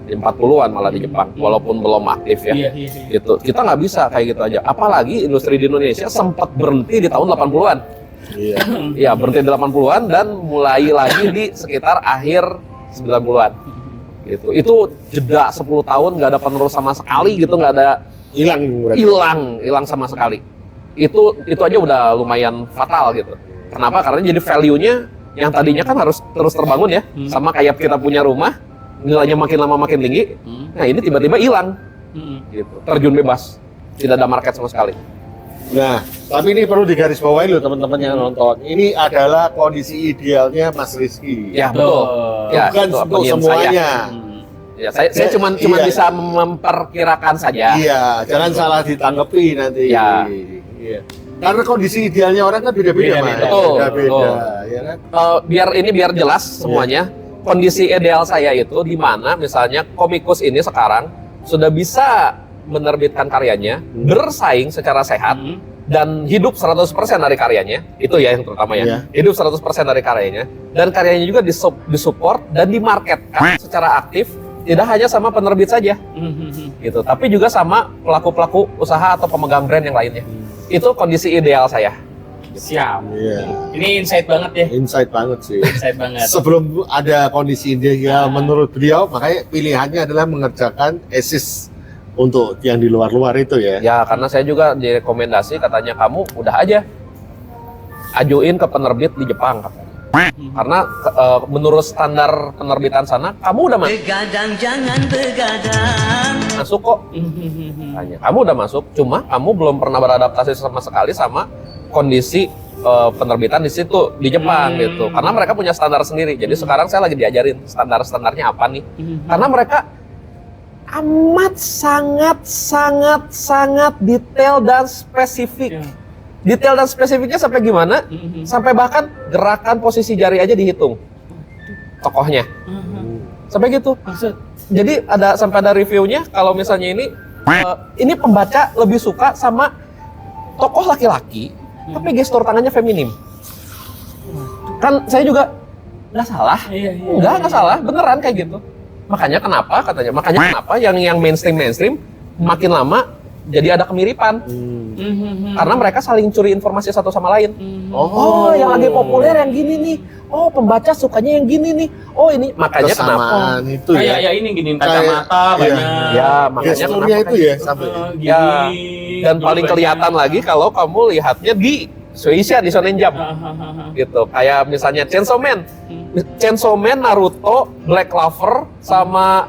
Di 40-an malah di Jepang, walaupun belum aktif ya. Iya. Gitu. Kita nggak bisa kayak gitu aja. Apalagi industri di Indonesia sempat berhenti di tahun 80-an. Iya. Ya, berhenti di 80-an dan mulai lagi di sekitar akhir 90-an. Gitu. Itu jeda 10 tahun nggak ada penerus sama sekali gitu, nggak ada, Hilang berarti. hilang sama sekali. Itu aja udah lumayan fatal gitu. Kenapa? Karena jadi value-nya yang tadinya kan harus terus terbangun ya, sama kayak kita punya rumah, nilainya makin lama makin tinggi. Nah, ini tiba-tiba hilang. Gitu. Terjun bebas. Tidak ada market sama sekali. Nah, tapi ini perlu digarisbawahi loh teman-teman yang nonton. Ini adalah kondisi idealnya Mas Rizky. Ya, betul. Ya, Bukan itu untuk opinion semuanya. Ya, saya cuma Iya. bisa memperkirakan saja. Iya, jangan salah ditanggapi nanti. Ya. Iya. Karena kondisi idealnya orang kan beda-beda, Mas. Betul, Beda-beda, betul. ya kan? Biar jelas semuanya, kondisi ideal saya itu di mana misalnya komikus ini sekarang sudah bisa menerbitkan karyanya, bersaing secara sehat, dan hidup 100% dari karyanya. Itu ya yang terutama ya. Iya. Hidup 100% dari karyanya, dan karyanya juga disupport dan dimarketkan secara aktif, tidak hanya sama penerbit saja gitu, tapi juga sama pelaku-pelaku usaha atau pemegang brand yang lainnya. Itu kondisi ideal saya. Siap. Iya. Ini insight banget ya. Insight banget sih. Insight banget. Sebelum ada kondisi ideal menurut beliau, makanya pilihannya adalah mengerjakan esis untuk yang di luar-luar itu ya. Ya, karena saya juga direkomendasi, katanya kamu udah aja ajuin ke penerbit di Jepang. Karena menurut standar penerbitan sana, kamu udah Begadang jangan begadang. masuk kok. Tanya, kamu udah masuk, cuma kamu belum pernah beradaptasi sama sekali sama kondisi penerbitan di situ di Jepang gitu. Karena mereka punya standar sendiri. Jadi sekarang saya lagi diajarin standar-standarnya apa nih. Karena mereka amat sangat detail dan spesifik. Detail dan spesifiknya sampai gimana? Sampai bahkan gerakan posisi jari aja dihitung. Tokohnya. Sampai gitu. Jadi sampai ada reviewnya kalau misalnya ini pembaca lebih suka sama tokoh laki-laki tapi gestur tangannya feminim. Kan saya juga nggak salah. Nggak salah, beneran kayak gitu. Makanya kenapa yang mainstream makin lama jadi ada kemiripan. Karena mereka saling curi informasi satu sama lain. Oh, yang lagi populer yang gini nih. Oh, pembaca sukanya yang gini nih. Oh, ini makanya kenapa? Kesamaan itu ya. Kayak ini gini kacamata banyak. Ya, makanya Gesturnya kenapa itu ya sampai. Gini. Ya, dan paling kelihatan lagi kalau kamu lihatnya di Shueisha, di Shonen Jump. Gitu. Kayak misalnya Chainsaw Man, Naruto, Black Clover, sama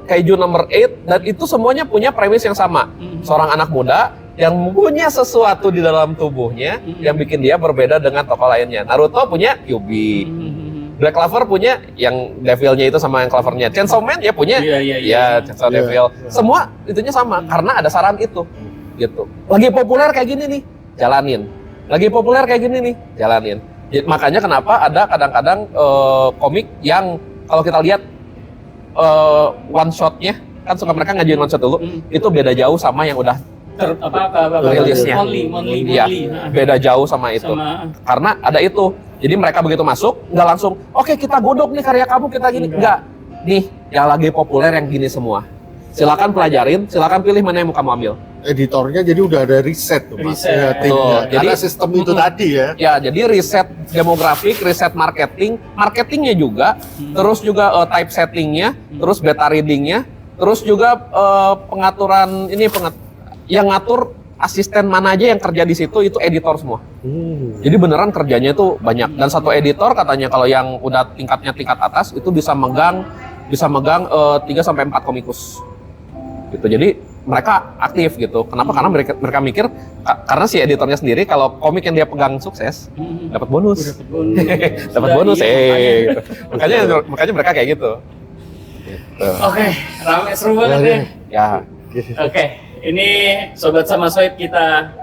Kaiju Number 8, dan itu semuanya punya premis yang sama. Seorang anak muda yang punya sesuatu di dalam tubuhnya yang bikin dia berbeda dengan tokoh lainnya. Naruto punya Kyuubi. Black Clover punya yang devilnya itu sama yang clovernya. Chainsaw Man ya punya Chainsaw Devil. Semua itunya sama karena ada saran itu. Gitu. Lagi populer kayak gini nih, jalanin. Lagi populer kayak gini nih, jalanin. Makanya kenapa ada kadang-kadang komik yang kalau kita lihat one shotnya, kan suka mereka ngajuin one shot dulu, itu beda jauh sama yang udah rilisnya. Iya, beda jauh sama itu. Karena ada itu. Jadi mereka begitu masuk, nggak langsung, oke kita godok nih karya kamu, kita gini. Nggak. Nih, yang lagi populer yang gini semua. Silakan pelajarin, silakan pilih mana yang mau kamu ambil. Editornya jadi udah ada riset tuh Mas. Ya, timnya. Jadi karena sistem itu tadi ya. Ya, jadi riset demografik, riset marketingnya juga, terus juga typesettingnya, terus beta readingnya, terus juga pengaturan yang ngatur asisten mana aja yang kerja di situ itu editor semua. Jadi beneran kerjanya itu banyak. Dan satu editor katanya kalau yang udah tingkat atas itu bisa megang 3 sampai 4 komikus. Gitu. Jadi mereka aktif gitu. Kenapa? Karena mereka mikir karena si editornya sendiri kalau komik yang dia pegang sukses dapat bonus. Dapat bonus gitu. Makanya mereka kayak gitu. Oke, rame seru banget ya. Ya. Oke, ini sobat sama soib kita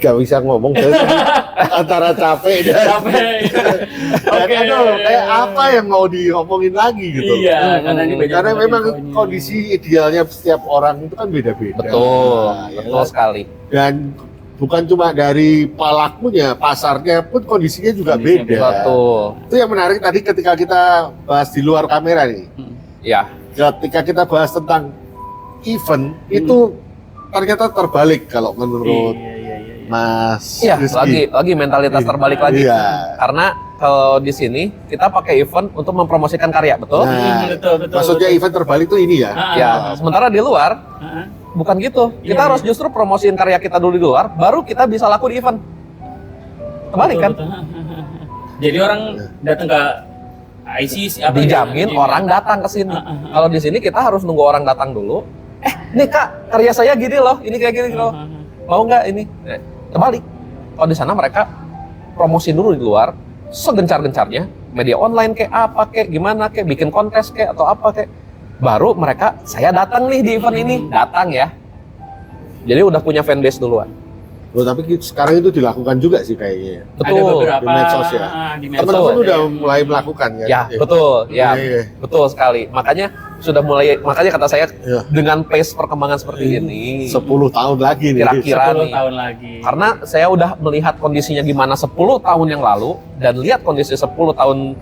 Gak bisa ngomong antara capek dan Oke. aduh, kayak apa yang mau diomongin lagi gitu. Iya, karena memang kondisi idealnya setiap orang itu kan beda-beda. Betul sekali. Dan bukan cuma dari pelakunya, pasarnya pun kondisinya juga beda. Betul. Itu yang menarik tadi ketika kita bahas di luar kamera nih. Ya. Ketika kita bahas tentang event itu ternyata terbalik kalau menurut Mas Iya, Rizky. lagi mentalitas terbalik lagi. Iya. Karena kalau di sini kita pakai event untuk mempromosikan karya, betul? Nah, betul. maksudnya event terbalik itu ini ya. Ya, sementara di luar bukan gitu. Kita harus justru promosiin karya kita dulu di luar, baru kita bisa laku di event. Terbalik kan? Jadi orang datang ke ICC Dijamin orang datang ke sini. Kalau di sini kita harus nunggu orang datang dulu. Nih Kak, karya saya gini loh, ini kayak gini loh. Mau nggak ini? Terbalik. Kalau di sana mereka promosiin dulu di luar, segencar-gencarnya, media online kayak apa kayak gimana kayak bikin kontes kayak atau apa kayak. Baru mereka, saya datang nih di event ini, datang ya. Jadi udah punya fanbase duluan. Loh, tapi sekarang itu dilakukan juga sih kayaknya. Ada Betul. beberapa Di medsos ya. di medsos. Teman-teman udah mulai melakukan kan? Ya, betul. Ya, Iya. betul sekali. Makanya kata saya Iya. dengan pace perkembangan seperti ini 10 tahun lagi nih. kira-kira 10 nih. tahun lagi. Karena saya udah melihat kondisinya gimana 10 tahun yang lalu dan lihat kondisi 10 tahun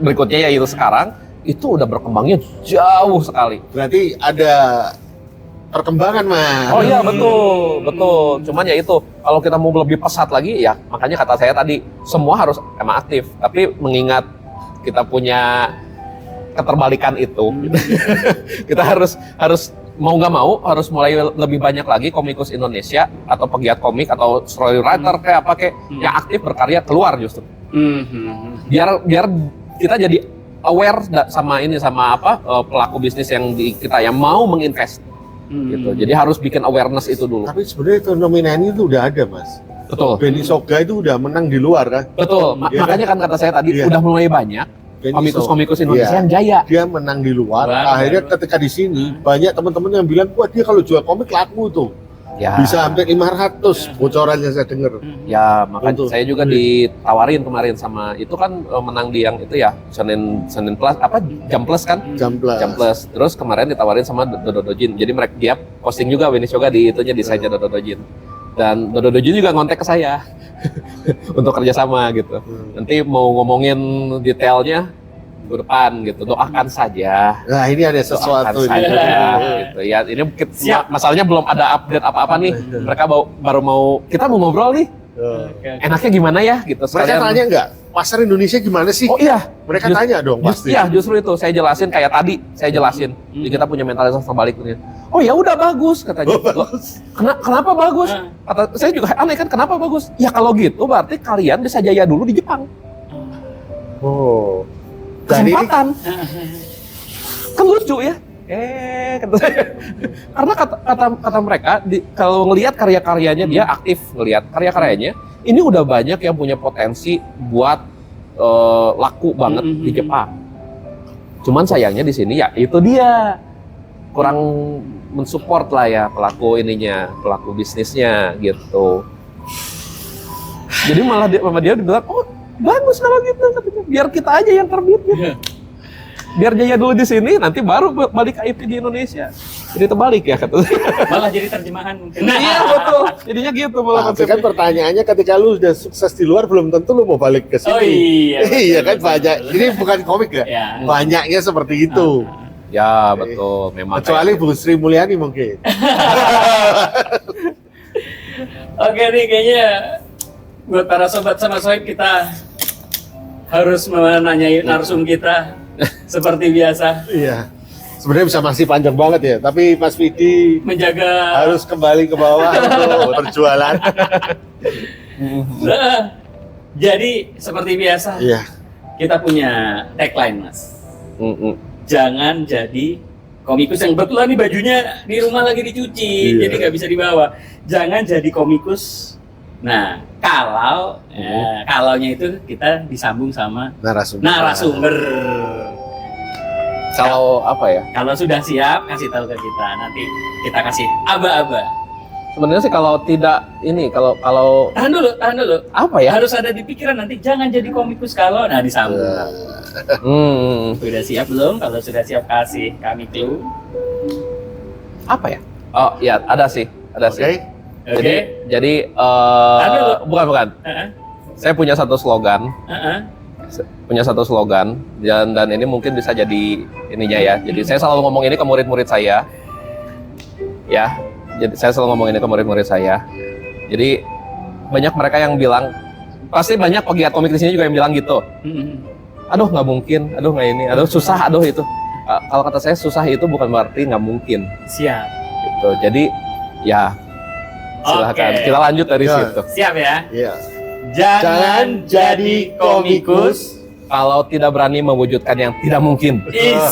berikutnya yaitu sekarang itu udah berkembangnya jauh sekali. Berarti ada perkembangan, Mas. Oh iya, betul. Cuman ya itu kalau kita mau lebih pesat lagi ya makanya kata saya tadi semua harus emang aktif. Tapi mengingat kita punya keterbalikan itu, kita harus mau nggak mau harus mulai lebih banyak lagi komikus Indonesia atau pegiat komik atau story writer kayak apa kayak yang aktif berkarya keluar justru. Biar kita jadi aware sama pelaku bisnis yang mau menginvest gitu. Jadi harus bikin awareness itu dulu. Tapi sebenarnya fenomena ini tuh udah ada, Mas. Betul. Benny Soga itu udah menang di luar kan? Betul. Iya Makanya kan kata saya tadi udah mulai banyak Benny komikus-komikus Soga. Indonesia Iya. yang jaya. Dia menang di luar. Wah, Akhirnya ketika di sini banyak teman-teman yang bilang, wah dia kalau jual komik laku tuh. Ya. Bisa hampir 500 bocoran yang saya dengar. Ya, makanya Untuk- saya juga ditawarin kemarin sama itu kan menang di yang itu ya Senin Plus Jam Plus kan? Jam Jam Plus. Terus kemarin ditawarin sama Dodo Dojin. Jadi mereka dia posting juga Benny Soga di itunya desainnya Dodo Dojin. Dan Dodo Dojin juga ngontek ke saya untuk kerjasama gitu. Nanti mau ngomongin detailnya minggu depan gitu. Doakan saja. Nah ini ada sesuatu Doakan ini. saja, gitu ya. Ini masalahnya belum ada update apa-apa nih. Mereka baru mau kita mau ngobrol nih. Enaknya gimana ya gitu. Mereka tanya nggak, pasar Indonesia gimana sih? Oh iya, Mereka tanya dong pasti. Iya, justru itu saya jelasin kayak tadi saya jelasin. Jadi kita punya mentalitas terbalik nih. Oh ya udah bagus katanya. Loh, kenapa bagus? Kata saya juga aneh kan kenapa bagus? Ya kalau gitu berarti kalian bisa jaya dulu di Jepang. Oh. Dan ini Kesempatan. Kan lucu ya. Kata saya. Karena kata mereka kalau ngelihat karya-karyanya dia aktif ngelihat karya-karyanya, ini udah banyak yang punya potensi buat laku banget di Jepang. Cuman sayangnya di sini ya itu dia kurang mensupport lah ya pelaku bisnisnya gitu. Jadi malah dia bilang, oh bagus kalau gitu katanya. Biar kita aja yang terbit gitu. Biar jaya dulu di sini, nanti baru balik ke IP di Indonesia. Jadi terbalik ya katanya. Malah jadi terjemahan mungkin. Iya betul. Jadinya gitu malah tapi kan pertanyaannya ketika lu udah sukses di luar belum tentu lu mau balik ke sini. Oh iya. Iya kan banyak. Ini bukan komik ya. Ya. Banyaknya seperti itu. Ya betul, memang. Kecuali Bu Sri Mulyani mungkin. Oke nih kayaknya buat para sobat sama sohib kita harus menanyai narsum kita seperti biasa Iya. Sebenarnya bisa masih panjang banget ya, tapi Mas Vidi menjaga harus kembali ke bawah untuk berjualan. Nah, jadi seperti biasa Iya. kita punya tagline Mas. Jangan jadi komikus yang kebetulan nih bajunya di rumah lagi dicuci, Iya. jadi nggak bisa dibawa. Jangan jadi komikus. Nah, kalaunya itu kita disambung sama narasumber. Kalau apa ya? Kalau sudah siap, kasih tahu ke kita. Nanti kita kasih aba-aba. Sebenarnya sih kalau tidak ini kalau Tahan dulu. apa ya? Harus ada di pikiran nanti. Jangan jadi komikus kalau, nah disambung. Sudah siap belum? Kalau sudah siap kasih kami clue. Apa ya? Oh iya ada sih. Oke. Jadi Ada bukan. Heeh. Saya punya satu slogan. Dan ini mungkin bisa jadi ininya ya. Jadi saya selalu ngomong ini ke murid-murid saya. Ya. Jadi saya selalu ngomong ini ke murid-murid saya. Jadi banyak mereka yang bilang pasti banyak pegiat komik di sini juga yang bilang gitu. Aduh nggak mungkin, aduh nggak ini, aduh susah, aduh itu. Kalau kata saya susah itu bukan berarti nggak mungkin. Siap. Gitu. Jadi ya silakan Oke. kita lanjut dari Ya. situ. Siap ya. Iya. Jangan jadi komikus. Kalau tidak berani mewujudkan yang tidak mungkin. Is.